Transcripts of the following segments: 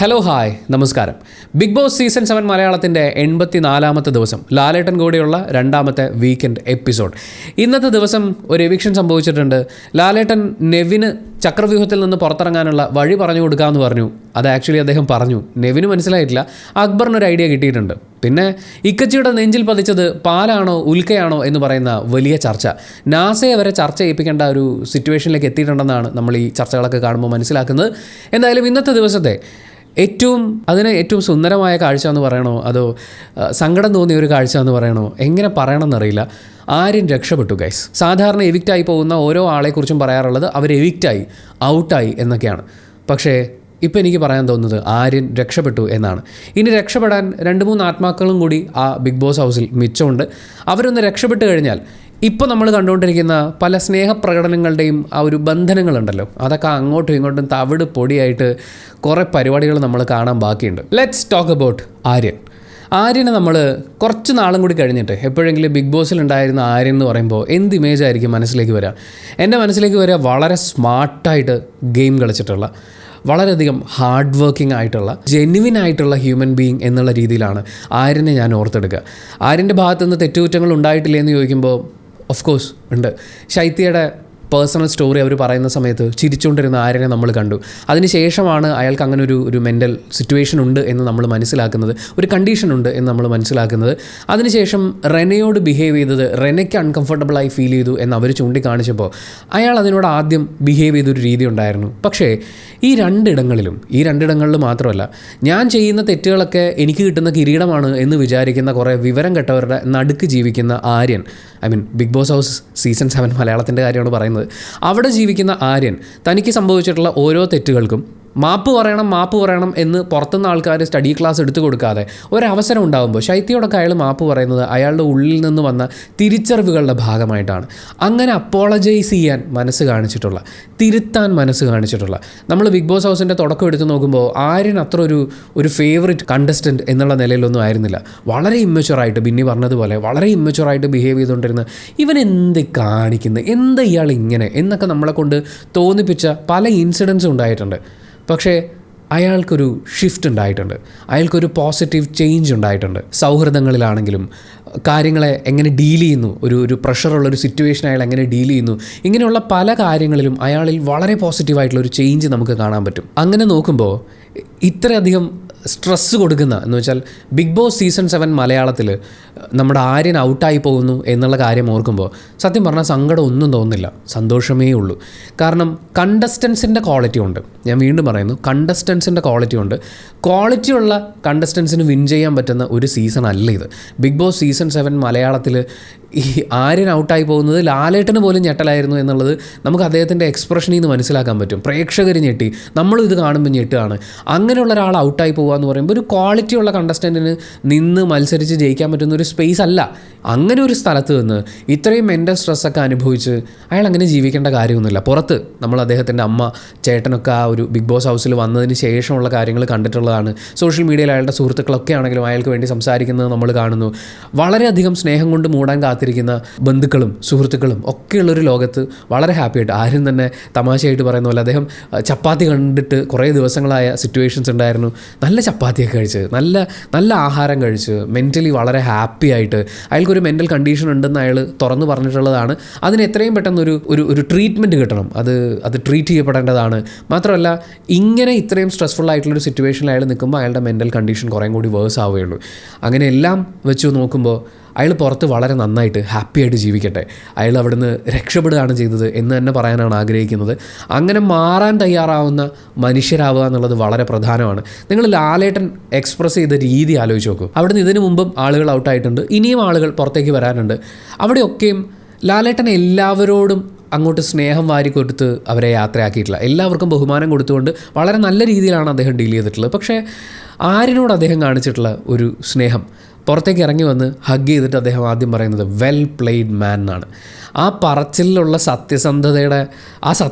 Hello hi നമസ്കാരം. Big boss season 7 മലയാളത്തിൻ്റെ 84-ാമത്തെ ദിവസം, ലാലേട്ടൻ കൂടെയുള്ള രണ്ടാമത്തെ വീക്കെൻഡ് എപ്പിസോഡ്. ഇന്നത്തെ ദിവസം ഒരു എവിക്ഷൻ സംഭവിച്ചിട്ടുണ്ട്. ലാലേട്ടൻ നെവിന് ചക്രവ്യൂഹത്തിൽ നിന്ന് പുറത്തിറങ്ങാനുള്ള വഴി പറഞ്ഞു കൊടുക്കാമെന്ന് പറഞ്ഞു. അത് ആക്ച്വലി അദ്ദേഹം പറഞ്ഞു, നെവിന് മനസ്സിലായിട്ടില്ല. അക്ബറിനൊരു ഐഡിയ കിട്ടിയിട്ടുണ്ട്. പിന്നെ ഇക്കച്ചിയുടെ നെഞ്ചിൽ പതിച്ചത് പാലാണോ ഉൽക്കയാണോ എന്ന് പറയുന്ന വലിയ ചർച്ച, നാസയെ വരെ ചർച്ച ചെയ്യിപ്പിക്കേണ്ട ഒരു സിറ്റുവേഷനിലേക്ക് എത്തിയിട്ടുണ്ടെന്നാണ് നമ്മൾ ഈ ചർച്ചകളൊക്കെ കാണുമ്പോൾ മനസ്സിലാക്കുന്നത്. എന്തായാലും ഇന്നത്തെ ദിവസത്തെ ഏറ്റവും സുന്ദരമായ കാഴ്ച എന്ന് പറയണോ, അതോ സങ്കടം തോന്നിയ ഒരു കാഴ്ച എന്ന് പറയണോ, എങ്ങനെ പറയണമെന്നറിയില്ല. ആര്യൻ രക്ഷപ്പെട്ടു ഗൈസ്. സാധാരണ എവിക്റ്റായി പോകുന്ന ഓരോ ആളെക്കുറിച്ചും പറയാറുള്ളത് അവർ എവിക്റ്റായി, ഔട്ടായി എന്നൊക്കെയാണ്. പക്ഷേ ഇപ്പോൾ എനിക്ക് പറയാൻ തോന്നുന്നത് ആര്യൻ രക്ഷപ്പെട്ടു എന്നാണ്. ഇനി രക്ഷപ്പെടാൻ 2-3 ആത്മാക്കളും കൂടി ആ ബിഗ് ബോസ് ഹൗസിൽ മിച്ചമുണ്ട്. അവരൊന്ന് രക്ഷപ്പെട്ട് കഴിഞ്ഞാൽ ഇപ്പോൾ നമ്മൾ കണ്ടുകൊണ്ടിരിക്കുന്ന പല സ്നേഹപ്രകടനങ്ങളുടെയും ആ ഒരു ബന്ധനങ്ങളുണ്ടല്ലോ, അതൊക്കെ അങ്ങോട്ടും ഇങ്ങോട്ടും തവിട് പൊടിയായിട്ട് കുറേ പരിപാടികൾ നമ്മൾ കാണാൻ ബാക്കിയുണ്ട്. ലെറ്റ്സ് ടോക്ക് അബൌട്ട് ആര്യനെ നമ്മൾ കുറച്ച് നാളും കൂടി കഴിഞ്ഞിട്ട് എപ്പോഴെങ്കിലും ബിഗ് ബോസിൽ ഉണ്ടായിരുന്ന ആര്യൻ എന്ന് പറയുമ്പോൾ എന്ത് ഇമേജ് ആയിരിക്കും മനസ്സിലേക്ക് വരിക? എൻ്റെ മനസ്സിലേക്ക് വരിക വളരെ സ്മാർട്ടായിട്ട് ഗെയിം കളിച്ചിട്ടുള്ള, വളരെയധികം ഹാർഡ് വർക്കിംഗ് ആയിട്ടുള്ള, ജെന്യുവിൻ ആയിട്ടുള്ള ഹ്യൂമൻ ബീയിങ് എന്നുള്ള രീതിയിലാണ് ആര്യനെ ഞാൻ ഓർത്തെടുക്കുക. ആര്യൻ്റെ ഭാഗത്തുനിന്ന് തെറ്റുകുറ്റങ്ങൾ ഉണ്ടായിട്ടില്ലേ എന്ന് ചോദിക്കുമ്പോൾ ഓഫ് കോഴ്സ് ഉണ്ട്. ശൈത്യയുടെ പേഴ്സണൽ സ്റ്റോറി അവർ പറയുന്ന സമയത്ത് ചിരിച്ചുകൊണ്ടിരുന്ന ആര്യനെ നമ്മൾ കണ്ടു. അതിനുശേഷമാണ് അയാൾക്ക് അങ്ങനെ ഒരു മെൻ്റൽ സിറ്റുവേഷൻ ഉണ്ട് എന്ന് നമ്മൾ മനസ്സിലാക്കുന്നത്, ഒരു കണ്ടീഷൻ ഉണ്ട് എന്ന് നമ്മൾ മനസ്സിലാക്കുന്നത്. അതിനുശേഷം റെനയോട് ബിഹേവ് ചെയ്തത് റെനയ്ക്ക് അൺകംഫർട്ടബിളായി ഫീൽ ചെയ്തു എന്ന് അവർ ചൂണ്ടിക്കാണിച്ചപ്പോൾ അയാൾ അതിനോട് ആദ്യം ബിഹേവ് ചെയ്തൊരു രീതി ഉണ്ടായിരുന്നു. പക്ഷേ ഈ രണ്ടിടങ്ങളിൽ മാത്രമല്ല, ഞാൻ ചെയ്യുന്ന തെറ്റുകളൊക്കെ എനിക്ക് കിട്ടുന്ന കിരീടമാണ് എന്ന് വിചാരിക്കുന്ന കുറേ വിവരം കെട്ടവരുടെ നടുക്ക് ജീവിക്കുന്ന Aryan, big boss house season 7 മലയാളത്തിൻ്റെ കാര്യമാണ് പറയുന്നത്. അവിടെ ജീവിക്കുന്ന ആര്യൻ തനിക്ക് സംഭവിച്ചിട്ടുള്ള ഓരോ തെറ്റുകൾക്കും മാപ്പ് പറയണം എന്ന് പുറത്തുനിന്ന് ആൾക്കാർ സ്റ്റഡി ക്ലാസ് എടുത്തു കൊടുക്കാതെ ഒരവസരം ഉണ്ടാകുമ്പോൾ ശൈത്യയോടൊക്കെ അയാൾ മാപ്പ് പറയുന്നത് അയാളുടെ ഉള്ളിൽ നിന്ന് വന്ന തിരിച്ചറിവുകളുടെ ഭാഗമായിട്ടാണ്. അങ്ങനെ അപ്പോളജൈസ് ചെയ്യാൻ മനസ്സ് കാണിച്ചിട്ടുള്ള, തിരുത്താൻ മനസ്സ് കാണിച്ചിട്ടുള്ള, നമ്മൾ ബിഗ് ബോസ് ഹൗസിൻ്റെ തുടക്കം എടുത്ത് നോക്കുമ്പോൾ ആര്യൻ അത്ര ഒരു ഫേവറേറ്റ് കണ്ടസ്റ്റൻറ്റ് എന്നുള്ള നിലയിലൊന്നും ആയിരുന്നില്ല. വളരെ ഇമ്മച്വറായിട്ട്, ബിന്നി പറഞ്ഞതുപോലെ വളരെ ഇമ്മച്വറായിട്ട് ബിഹേവ് ചെയ്തുകൊണ്ടിരുന്ന ഇവൻ എന്ത് കാണിക്കുന്നത്, എന്താ ഇയാൾ ഇങ്ങനെ എന്നൊക്കെ നമ്മളെ കൊണ്ട് തോന്നിപ്പിച്ച പല ഇൻസിഡൻസും ഉണ്ടായിട്ടുണ്ട്. പക്ഷേ അയാൾക്കൊരു ഷിഫ്റ്റ് ഉണ്ടായിട്ടുണ്ട്, അയാൾക്കൊരു പോസിറ്റീവ് ചേഞ്ച് ഉണ്ടായിട്ടുണ്ട്. സൗഹൃദങ്ങളിലാണെങ്കിലും കാര്യങ്ങളെ എങ്ങനെ ഡീൽ ചെയ്യുന്നു, ഒരു പ്രഷറുള്ളൊരു സിറ്റുവേഷൻ അയാൾ എങ്ങനെ ഡീൽ ചെയ്യുന്നു, ഇങ്ങനെയുള്ള പല കാര്യങ്ങളിലും അയാളിൽ വളരെ പോസിറ്റീവായിട്ടുള്ളൊരു ചേഞ്ച് നമുക്ക് കാണാൻ പറ്റും. അങ്ങനെ നോക്കുമ്പോൾ ഇത്രയധികം സ്ട്രെസ്സ് കൊടുക്കുന്ന എന്ന് വെച്ചാൽ ബിഗ് ബോസ് സീസൺ 7 മലയാളത്തിൽ നമ്മുടെ ആര്യൻ ഔട്ടായി പോകുന്നു എന്നുള്ള കാര്യം ഓർക്കുമ്പോൾ സത്യം പറഞ്ഞാൽ സങ്കടം ഒന്നും തോന്നുന്നില്ല, സന്തോഷമേ ഉള്ളൂ. കാരണം കണ്ടസ്റ്റൻസിൻ്റെ ക്വാളിറ്റി ഉണ്ട്. ഞാൻ വീണ്ടും പറയുന്നു, കണ്ടസ്റ്റൻസിൻ്റെ ക്വാളിറ്റി ഉണ്ട്. ക്വാളിറ്റിയുള്ള കണ്ടസ്റ്റൻസിന് വിൻ ചെയ്യാൻ പറ്റുന്ന ഒരു സീസൺ അല്ല ഇത്. ബിഗ് ബോസ് സീസൺ 7 മലയാളത്തിൽ ഈ ആര്യൻ ഔട്ടായി പോകുന്നത് ലാലേട്ടന് പോലും ഞെട്ടലായിരുന്നു എന്നുള്ളത് നമുക്ക് അദ്ദേഹത്തിൻ്റെ എക്സ്പ്രഷനിൽ നിന്ന് മനസ്സിലാക്കാൻ പറ്റും. പ്രേക്ഷകർ ഞെട്ടി, നമ്മളും ഇത് കാണുമ്പോൾ ഞെട്ടുകയാണ്. അങ്ങനെയുള്ള ഒരാൾ ഔട്ടായി പോകുക എന്ന് പറയുമ്പോൾ ഒരു ക്വാളിറ്റിയുള്ള കണ്ടസ്റ്റൻറ്റിന് നിന്ന് മത്സരിച്ച് ജയിക്കാൻ പറ്റുന്ന ഒരു സ്പേസ് അല്ല. അങ്ങനെ ഒരു സ്ഥലത്ത് നിന്ന് ഇത്രയും മെൻ്റൽ സ്ട്രെസ്സൊക്കെ അനുഭവിച്ച് അയാൾ അങ്ങനെ ജീവിക്കേണ്ട കാര്യമൊന്നുമില്ല. പുറത്ത് നമ്മൾ അദ്ദേഹത്തിൻ്റെ അമ്മ, ചേട്ടനൊക്കെ ആ ഒരു ബിഗ് ബോസ് ഹൗസിൽ വന്നതിന് ശേഷമുള്ള കാര്യങ്ങൾ കണ്ടിട്ടുള്ളതാണ്. സോഷ്യൽ മീഡിയയിൽ അയാളുടെ സുഹൃത്തുക്കളൊക്കെ ആണെങ്കിലും അയാൾക്ക് വേണ്ടി സംസാരിക്കുന്നത് നമ്മൾ കാണുന്നു. വളരെയധികം സ്നേഹം കൊണ്ട് മൂടാൻ കാത്തിരിക്കുന്ന ബന്ധുക്കളും സുഹൃത്തുക്കളും ഒക്കെയുള്ളൊരു ലോകത്ത് വളരെ ഹാപ്പിയായിട്ട്, ആരും തന്നെ തമാശയായിട്ട് പറയുന്ന പോലെ അദ്ദേഹം ചപ്പാത്തി കണ്ടിട്ട് കുറേ ദിവസങ്ങളായ സിറ്റുവേഷൻസ് ഉണ്ടായിരുന്നു. നല്ല ചപ്പാത്തിയൊക്കെ കഴിച്ച്, നല്ല ആഹാരം കഴിച്ച്, മെൻ്റലി വളരെ ഹാപ്പി ആയിട്ട്, അയാൾക്കൊരു മെൻ്റൽ കണ്ടീഷൻ ഉണ്ടെന്ന് അയാൾ തുറന്നു പറഞ്ഞിട്ടുള്ളതാണ്. അതിന് എത്രയും പെട്ടെന്ന് ഒരു ട്രീറ്റ്മെൻറ്റ് കിട്ടണം, അത് ട്രീറ്റ് ചെയ്യപ്പെടേണ്ടതാണ്. മാത്രമല്ല ഇങ്ങനെ ഇത്രയും സ്ട്രെസ്ഫുൾ ആയിട്ടുള്ളൊരു സിറ്റുവേഷനിൽ അയാൾ നിൽക്കുമ്പോൾ അയാളുടെ മെൻ്റൽ കണ്ടീഷൻ കുറേ കൂടി വേഴ്സ് ആവുകയുള്ളൂ. അങ്ങനെ എല്ലാം വെച്ച് നോക്കുമ്പോൾ അയാൾ പുറത്ത് വളരെ നന്നായിട്ട് ഹാപ്പിയായിട്ട് ജീവിക്കട്ടെ. അയാൾ അവിടുന്ന് രക്ഷപ്പെടുകയാണ് ചെയ്തത് എന്ന് തന്നെ പറയാനാണ് ആഗ്രഹിക്കുന്നത്. അങ്ങനെ മാറാൻ തയ്യാറാവുന്ന മനുഷ്യരാവുക എന്നുള്ളത് വളരെ പ്രധാനമാണ്. നിങ്ങൾ ലാലേട്ടൻ എക്സ്പ്രസ് ചെയ്ത രീതി ആലോചിച്ച് നോക്കൂ. അവിടുന്ന് ഇതിനു മുമ്പും ആളുകൾ ഔട്ടായിട്ടുണ്ട്, ഇനിയും ആളുകൾ പുറത്തേക്ക് വരാനുണ്ട്. അവിടെയൊക്കെയും ലാലേട്ടൻ എല്ലാവരോടും അങ്ങോട്ട് സ്നേഹം വാരി കൊടുത്ത് അവരെ യാത്രയാക്കിയിട്ടില്ല. എല്ലാവർക്കും ബഹുമാനം കൊടുത്തുകൊണ്ട് വളരെ നല്ല രീതിയിലാണ് അദ്ദേഹം ഡീൽ ചെയ്തിട്ടുള്ളത്. പക്ഷേ ആര്യനോട് അദ്ദേഹം കാണിച്ചിട്ടുള്ള ഒരു സ്നേഹം, പുറത്തേക്ക് ഇറങ്ങി വന്ന് ഹഗ് ചെയ്തിട്ട് അദ്ദേഹം ആദ്യം പറയുന്നത് വെൽ പ്ലേഡ് മാൻ എന്നാണ്. ആ പറച്ചിലുള്ള സത്യസന്ധതയുടെ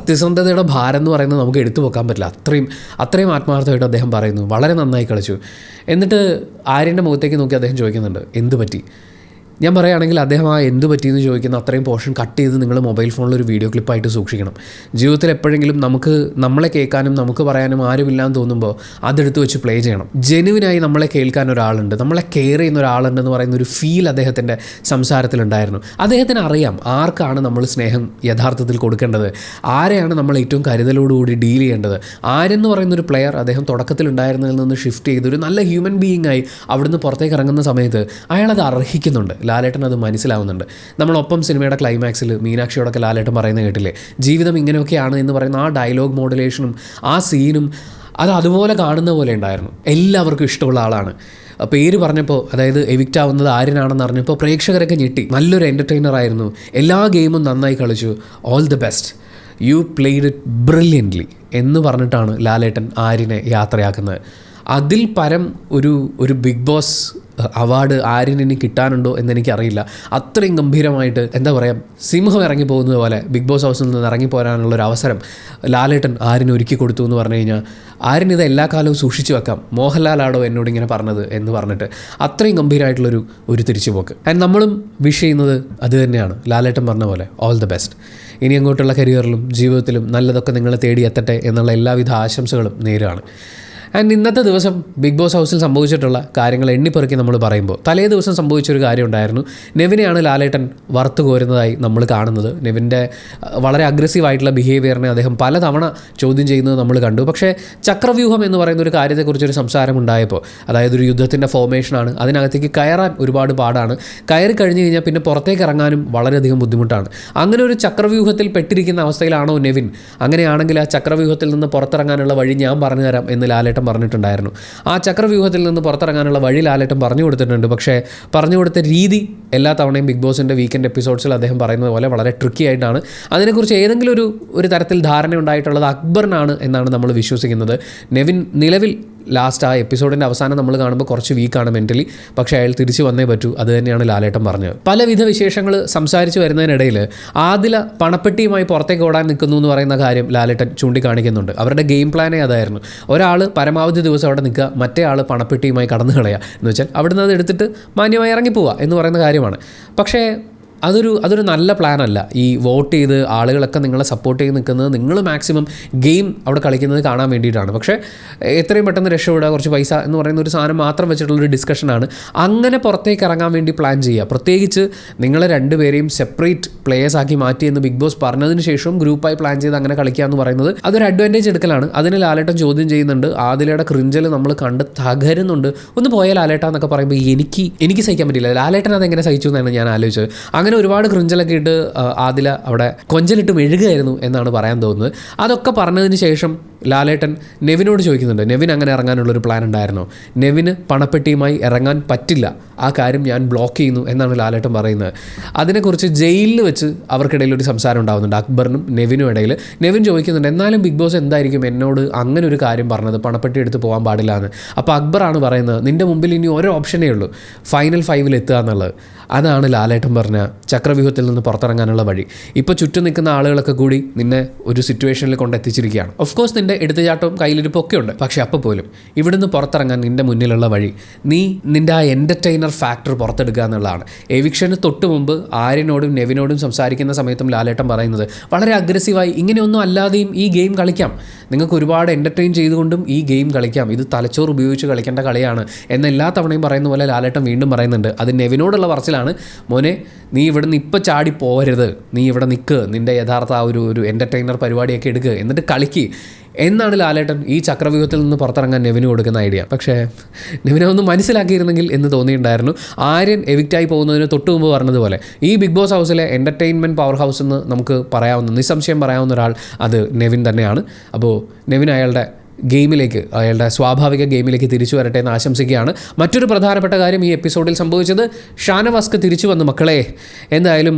ഭാരം എന്ന് പറയുന്നത് നമുക്ക് എടുത്തു വെക്കാൻ പറ്റില്ല. അത്രയും ആത്മാർത്ഥമായിട്ട് അദ്ദേഹം പറയുന്നു, വളരെ നന്നായി കളിച്ചു. എന്നിട്ട് ആര്യൻ്റെ മുഖത്തേക്ക് നോക്കി അദ്ദേഹം ചോദിക്കുന്നുണ്ട്, എന്ത് പറ്റി? ഞാൻ പറയുകയാണെങ്കിൽ അദ്ദേഹം ആ എന്ത് പറ്റിയെന്ന് ചോദിക്കുന്ന അത്രയും പോർഷൻ കട്ട് ചെയ്ത് നിങ്ങൾ മൊബൈൽ ഫോണിൽ ഒരു വീഡിയോ ക്ലിപ്പായിട്ട് സൂക്ഷിക്കണം. ജീവിതത്തിൽ എപ്പോഴെങ്കിലും നമ്മളെ കേൾക്കാനും നമുക്ക് പറയാനും ആരുമില്ലാന്ന് തോന്നുമ്പോൾ അതെടുത്ത് വെച്ച് പ്ലേ ചെയ്യണം. ജെനുവിനായി നമ്മളെ കേൾക്കാൻ ഒരാളുണ്ട്, നമ്മളെ കെയർ ചെയ്യുന്ന ഒരാളുണ്ടെന്ന് പറയുന്ന ഒരു ഫീൽ അദ്ദേഹത്തിൻ്റെ സംസാരത്തിലുണ്ടായിരുന്നു. അദ്ദേഹത്തിന് അറിയാം ആർക്കാണ് നമ്മൾ സ്നേഹം യഥാർത്ഥത്തിൽ കൊടുക്കേണ്ടത്, ആരെയാണ് നമ്മൾ ഏറ്റവും കരുതലോടുകൂടി ഡീൽ ചെയ്യേണ്ടത്. ആരെന്ന് പറയുന്നൊരു പ്ലെയർ അദ്ദേഹം തുടക്കത്തിലുണ്ടായിരുന്നതിൽ നിന്ന് ഷിഫ്റ്റ് ചെയ്ത് ഒരു നല്ല ഹ്യൂമൻ ബീയിങ് ആയി അവിടുന്ന് പുറത്തേക്ക് ഇറങ്ങുന്ന സമയത്ത് അയാളത് അർഹിക്കുന്നുണ്ട്. ലാലേട്ടൻ അത് മനസ്സിലാവുന്നുണ്ട്. നമ്മളൊപ്പം സിനിമയുടെ ക്ലൈമാക്സിൽ മീനാക്ഷിയോടൊക്കെ ലാലേട്ടൻ പറയുന്നത് കേട്ടില്ലേ, ജീവിതം ഇങ്ങനെയൊക്കെയാണ് എന്ന് പറയുന്ന ആ ഡയലോഗ് മോഡുലേഷനും ആ സീനും അത് അതുപോലെ കാണുന്ന പോലെ ഉണ്ടായിരുന്നു. എല്ലാവർക്കും ഇഷ്ടമുള്ള ആളാണ്. പേര് പറഞ്ഞപ്പോൾ, അതായത് എവിക്റ്റ് ആവുന്നത് ആര്യനാണെന്ന് അറിഞ്ഞപ്പോൾ പ്രേക്ഷകരൊക്കെ ഞെട്ടി. നല്ലൊരു എൻ്റർടൈനർ ആയിരുന്നു, എല്ലാ ഗെയിമും നന്നായി കളിച്ചു, all the best, U played it brilliantly എന്ന് പറഞ്ഞിട്ടാണ് ലാലേട്ടൻ ആര്യനെ യാത്രയാക്കുന്നത്. അതിൽ പരം ഒരു ബിഗ് ബോസ് അവാർഡ് ആര്യന് ഇനി കിട്ടാനുണ്ടോ എന്നെനിക്കറിയില്ല. അത്രയും ഗംഭീരമായിട്ട് എന്താ പറയുക, സിംഹം ഇറങ്ങി പോകുന്നത് പോലെ ബിഗ് ബോസ് ഹൗസിൽ നിന്ന് ഇറങ്ങിപ്പോരാനുള്ളൊരു അവസരം ലാലേട്ടൻ ആര്യന് ഒരുക്കി കൊടുത്തു എന്ന് പറഞ്ഞു കഴിഞ്ഞാൽ, ആര്യൻ ഇത് എല്ലാ കാലവും സൂക്ഷിച്ചു വെക്കാം, മോഹൻലാലാടോ എന്നോട് ഇങ്ങനെ പറഞ്ഞത് എന്ന് പറഞ്ഞിട്ട് അത്രയും ഗംഭീരമായിട്ടുള്ളൊരു തിരിച്ചുപോക്ക്. ആൻഡ് നമ്മളും വിഷ് ചെയ്യുന്നത് അത് തന്നെയാണ്, ലാലേട്ടൻ പറഞ്ഞ പോലെ ഓൾ ദി ബെസ്റ്റ്. ഇനി അങ്ങോട്ടുള്ള കരിയറിലും ജീവിതത്തിലും നല്ലതൊക്കെ നിങ്ങളെ തേടി എത്തട്ടെ എന്നുള്ള എല്ലാവിധ ആശംസകളും നേരുകയാണ്. ആൻഡ് ഇന്നത്തെ ദിവസം ബിഗ് ബോസ് ഹൗസിൽ സംഭവിച്ചിട്ടുള്ള കാര്യങ്ങൾ എണ്ണിപ്പെറുക്കി നമ്മൾ പറയുമ്പോൾ തലേ ദിവസം സംഭവിച്ചൊരു കാര്യം ഉണ്ടായിരുന്നു. നെവിനെയാണ് ലാലേട്ടൻ വറുത്ത് കോരുന്നതായി നമ്മൾ കാണുന്നത്. നെവിൻ്റെ വളരെ അഗ്രസീവായിട്ടുള്ള ബിഹേവിയറിനെ അദ്ദേഹം പലതവണ ചോദ്യം ചെയ്യുന്നത് നമ്മൾ കണ്ടു. പക്ഷേ ചക്രവ്യൂഹം എന്ന് പറയുന്ന ഒരു കാര്യത്തെക്കുറിച്ചൊരു സംസാരം ഉണ്ടായപ്പോൾ, അതായത് ഒരു യുദ്ധത്തിൻ്റെ ഫോർമേഷനാണ്, അതിനകത്തേക്ക് കയറാൻ ഒരുപാട് പാടാണ്, കയറി കഴിഞ്ഞ് കഴിഞ്ഞാൽ പിന്നെ പുറത്തേക്ക് ഇറങ്ങാനും വളരെയധികം ബുദ്ധിമുട്ടാണ്. അങ്ങനെ ഒരു ചക്രവ്യൂഹത്തിൽ പെട്ടിരിക്കുന്ന അവസ്ഥയിലാണോ നെവിൻ? അങ്ങനെയാണെങ്കിൽ ആ ചക്രവ്യൂഹത്തിൽ നിന്ന് പുറത്തിറങ്ങാനുള്ള വഴി ഞാൻ പറഞ്ഞുതരാം എന്ന് ലാലേട്ടൻ പറഞ്ഞിട്ടുണ്ടായിരുന്നു. ആ ചക്രവ്യൂഹത്തിൽ നിന്ന് പുറത്തിറങ്ങാനുള്ള വഴി ലാലേട്ടൻ പറഞ്ഞു കൊടുത്തിട്ടുണ്ട്. പക്ഷേ പറഞ്ഞു കൊടുത്ത രീതി എല്ലാ തവണയും ബിഗ് ബോസിൻ്റെ വീക്കെൻഡ് എപ്പിസോഡ്സിൽ അദ്ദേഹം പറയുന്നത് പോലെ വളരെ ട്രിക്കി ആയിട്ടാണ്. അതിനെക്കുറിച്ച് ഏതെങ്കിലും ഒരു തരത്തിൽ ധാരണ ഉണ്ടായിട്ടുള്ളത് അക്ബറിനാണ് എന്നാണ് നമ്മൾ വിശ്വസിക്കുന്നത്. നെവിൻ നിലവിൽ ലാസ്റ്റ് ആ എപ്പിസോഡിൻ്റെ അവസാനം നമ്മൾ കാണുമ്പോൾ കുറച്ച് വീക്കാണ് മെൻ്റലി, പക്ഷേ അയാൾ തിരിച്ചു വന്നേ പറ്റൂ. അത് തന്നെയാണ് ലാലേട്ടൻ പറഞ്ഞത്. പലവിധ വിശേഷങ്ങൾ സംസാരിച്ച് വരുന്നതിനിടയിൽ ആദില പണപ്പെട്ടിയുമായി പുറത്തേക്ക് ഓടാൻ നിൽക്കുന്നു എന്ന് പറയുന്ന കാര്യം ലാലേട്ടൻ ചൂണ്ടിക്കാണിക്കുന്നുണ്ട്. അവരുടെ ഗെയിം പ്ലാനേ അതായിരുന്നു. ഒരാൾ പരമാവധി ദിവസം അവിടെ നിൽക്കുക, മറ്റേ ആൾ പണപ്പെട്ടിയുമായി കടന്നു കളയുക എന്ന് വെച്ചാൽ അവിടുന്ന് അത് എടുത്തിട്ട് മാന്യമായി ഇറങ്ങിപ്പോവുക എന്ന് പറയുന്ന കാര്യമാണ്. പക്ഷേ അതൊരു നല്ല പ്ലാനല്ല. ഈ വോട്ട് ചെയ്ത് ആളുകളൊക്കെ നിങ്ങളെ സപ്പോർട്ട് ചെയ്ത് നിൽക്കുന്നത് നിങ്ങൾ മാക്സിമം ഗെയിം അവിടെ കളിക്കുന്നത് കാണാൻ വേണ്ടിയിട്ടാണ്. പക്ഷേ എത്രയും പെട്ടെന്ന് രക്ഷപ്പെടുക, കുറച്ച് പൈസ എന്ന് പറയുന്ന ഒരു സാധനം മാത്രം വെച്ചിട്ടുള്ളൊരു ഡിസ്കഷനാണ്. അങ്ങനെ പുറത്തേക്ക് ഇറങ്ങാൻ വേണ്ടി പ്ലാൻ ചെയ്യുക, പ്രത്യേകിച്ച് നിങ്ങളെ രണ്ടുപേരെയും സെപ്പറേറ്റ് പ്ലേയേഴ്സ് ആക്കി മാറ്റിയെന്ന് ബിഗ് ബോസ് പറഞ്ഞതിന് ശേഷവും ഗ്രൂപ്പായി പ്ലാൻ ചെയ്ത് അങ്ങനെ കളിക്കുക എന്ന് പറയുന്നത് അതൊരു അഡ്വാൻറ്റേജ് എടുക്കലാണ്. അതിന് ലാലേട്ടൻ ചോദ്യം ചെയ്യുന്നുണ്ട്. ആദിലയുടെ ക്രിഞ്ചൽ നമ്മൾ കണ്ട് തകരുന്നുണ്ട്. ഒന്ന് പോയ ലാലേട്ട എന്നൊക്കെ പറയുമ്പോൾ എനിക്ക് സഹിക്കാൻ പറ്റില്ല. ലാലേട്ടൻ അതെങ്ങനെ സഹിച്ചു എന്നാണ് ഞാൻ ആലോചിച്ചത്. അങ്ങനെ ഒരുപാട് ക്രിഞ്ചലൊക്കെ ഇട്ട് ആദില അവിടെ കൊഞ്ചലിട്ട് മെഴുകുകയായിരുന്നു എന്നാണ് പറയാൻ തോന്നുന്നത്. അതൊക്കെ പറഞ്ഞതിന് ശേഷം ലാലേട്ടൻ നെവിനോട് ചോദിക്കുന്നുണ്ട്, നെവിൻ അങ്ങനെ ഇറങ്ങാനുള്ളൊരു പ്ലാൻ ഉണ്ടായിരുന്നോ? നെവിന് പണപ്പെട്ടിയുമായി ഇറങ്ങാൻ പറ്റില്ല, ആ കാര്യം ഞാൻ ബ്ലോക്ക് ചെയ്യുന്നു എന്നാണ് ലാലേട്ടൻ പറയുന്നത്. അതിനെക്കുറിച്ച് ജയിലിൽ വെച്ച് അവർക്കിടയിൽ ഒരു സംസാരം ഉണ്ടാകുന്നുണ്ട്, അക്ബറിനും നെവിനും ഇടയിൽ. നെവിൻ ചോദിക്കുന്നുണ്ട്, എന്നാലും ബിഗ് ബോസ് എന്തായിരിക്കും എന്നോട് അങ്ങനെ ഒരു കാര്യം പറഞ്ഞത്, പണപ്പെട്ടി എടുത്ത് പോകാൻ പാടില്ല എന്ന്. അപ്പോൾ അക്ബറാണ് പറയുന്നത്, നിൻ്റെ മുമ്പിൽ ഇനി ഓരോ ഓപ്ഷനേ ഉള്ളൂ, ഫൈനൽ 5 എത്തുക എന്നുള്ളത്. അതാണ് ലാലേട്ടൻ പറഞ്ഞ ചക്രവ്യൂഹത്തിൽ നിന്ന് പുറത്തിറങ്ങാനുള്ള വഴി. ഇപ്പോൾ ചുറ്റും നിൽക്കുന്ന ആളുകളൊക്കെ കൂടി നിന്നെ ഒരു സിറ്റുവേഷനിൽ കൊണ്ടെത്തിച്ചിരിക്കുകയാണ്. ഓഫ് കോഴ്സ് നിൻ്റെ എടുത്തുചാട്ടവും കയ്യിലിരിപ്പൊക്കെ ഉണ്ട്. പക്ഷേ അപ്പോൾ പോലും ഇവിടുന്ന് പുറത്തിറങ്ങാൻ നിൻ്റെ മുന്നിലുള്ള വഴി നിൻ്റെ ആ എൻ്റർടൈനർ ഫാക്ടർ പുറത്തെടുക്കുക എന്നുള്ളതാണ്. എവിക്ഷന് തൊട്ട് മുമ്പ് ആര്യനോടും നെവിനോടും സംസാരിക്കുന്ന സമയത്തും ലാലേട്ടൻ പറയുന്നത് വളരെ അഗ്രസീവായി, ഇങ്ങനെയൊന്നും അല്ലാതെയും ഈ ഗെയിം കളിക്കാം, നിങ്ങൾക്ക് ഒരുപാട് എൻ്റർടൈൻ ചെയ്തുകൊണ്ടും ഈ ഗെയിം കളിക്കാം, ഇത് തലച്ചോറ് ഉപയോഗിച്ച് കളിക്കേണ്ട കളിയാണ് എന്ന് എല്ലാ തവണയും പറയുന്ന പോലെ ലാലേട്ടൻ വീണ്ടും പറയുന്നുണ്ട്. അത് നെവിനോടുള്ള പറച്ചിലാണ്, മോനെ നീ ഇവിടുന്ന് ഇപ്പോൾ ചാടി പോകരുത്, നീ ഇവിടെ നിൽക്ക്, നിൻ്റെ യഥാർത്ഥ ആ ഒരു എൻ്റർടൈനർ പരിപാടിയൊക്കെ എടുക്കുക, എന്നിട്ട് കളിക്ക് എന്നാണ് ലാലേട്ടൻ ഈ ചക്രവ്യൂഹത്തിൽ നിന്ന് പുറത്തിറങ്ങാൻ നെവിന് കൊടുക്കുന്ന ഐഡിയ. പക്ഷേ നെവിനെ ഒന്ന് മനസ്സിലാക്കിയിരുന്നെങ്കിൽ എന്ന് തോന്നിയിട്ടുണ്ടായിരുന്നു. ആര്യൻ എവിക്റ്റായി പോകുന്നതിന് തൊട്ട് മുമ്പ് പറഞ്ഞതുപോലെ ഈ ബിഗ് ബോസ് ഹൗസിലെ എൻ്റർടൈൻമെൻറ്റ് പവർ ഹൗസ് എന്ന് നമുക്ക് പറയാവുന്ന, നിസ്സംശയം പറയാവുന്ന ഒരാൾ അത് നെവിൻ തന്നെയാണ്. അപ്പോൾ നെവിൻ അയാളുടെ സ്വാഭാവിക ഗെയിമിലേക്ക് തിരിച്ചു വരട്ടെ എന്ന് ആശംസിക്കുകയാണ്. മറ്റൊരു പ്രധാനപ്പെട്ട കാര്യം ഈ എപ്പിസോഡിൽ സംഭവിച്ചത്, ഷാനവാസ്ക്ക് തിരിച്ചു വന്നു മക്കളെ. എന്തായാലും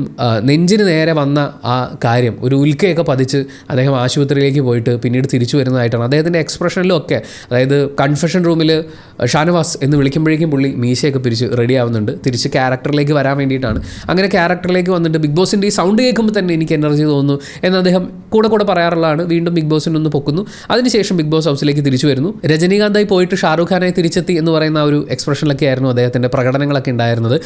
നെഞ്ചിന് നേരെ വന്ന ആ കാര്യം, ഒരു ഉൽക്കയൊക്കെ പതിച്ച് അദ്ദേഹം ആശുപത്രിയിലേക്ക് പോയിട്ട് പിന്നീട് തിരിച്ചു വരുന്നതായിട്ടാണ് അദ്ദേഹത്തിൻ്റെ എക്സ്പ്രഷനിലും ഒക്കെ. അതായത് കൺഫെഷൻ റൂമിൽ ഷാനവാസ് എന്ന് വിളിക്കുമ്പോഴേക്കും പുള്ളി മീശയൊക്കെ പിരിച്ച് റെഡി ആവുന്നുണ്ട്, തിരിച്ച് ക്യാരക്ടറിലേക്ക് വരാൻ വേണ്ടിയിട്ടാണ്. അങ്ങനെ ക്യാരക്ടറിലേക്ക് വന്നിട്ട് ബിഗ് ബോസിൻ്റെ ഈ സൗണ്ട് കേൾക്കുമ്പോൾ തന്നെ എനിക്ക് എനർജി തോന്നുന്നു എന്ന് അദ്ദേഹം കൂടെ പറയാറുള്ളതാണ്. വീണ്ടും ബിഗ് ബോസിനൊന്ന് പൊക്കുന്നു. അതിനുശേഷം ബിഗ് ബോസ് ഹൗസിലേക്ക് തിരിച്ചു വരുന്നു. രജനീകാന്തായി പോയിട്ട് ഷാറൂഖ് ഖാനായി തിരിച്ചെത്തി എന്ന് പറയുന്ന ഒരു എക്സ്പ്രഷനിലൊക്കെ ആയിരുന്നു അദ്ദേഹത്തിൻ്റെ പ്രകടനങ്ങളൊക്കെ ഉണ്ടായിരുന്നത്.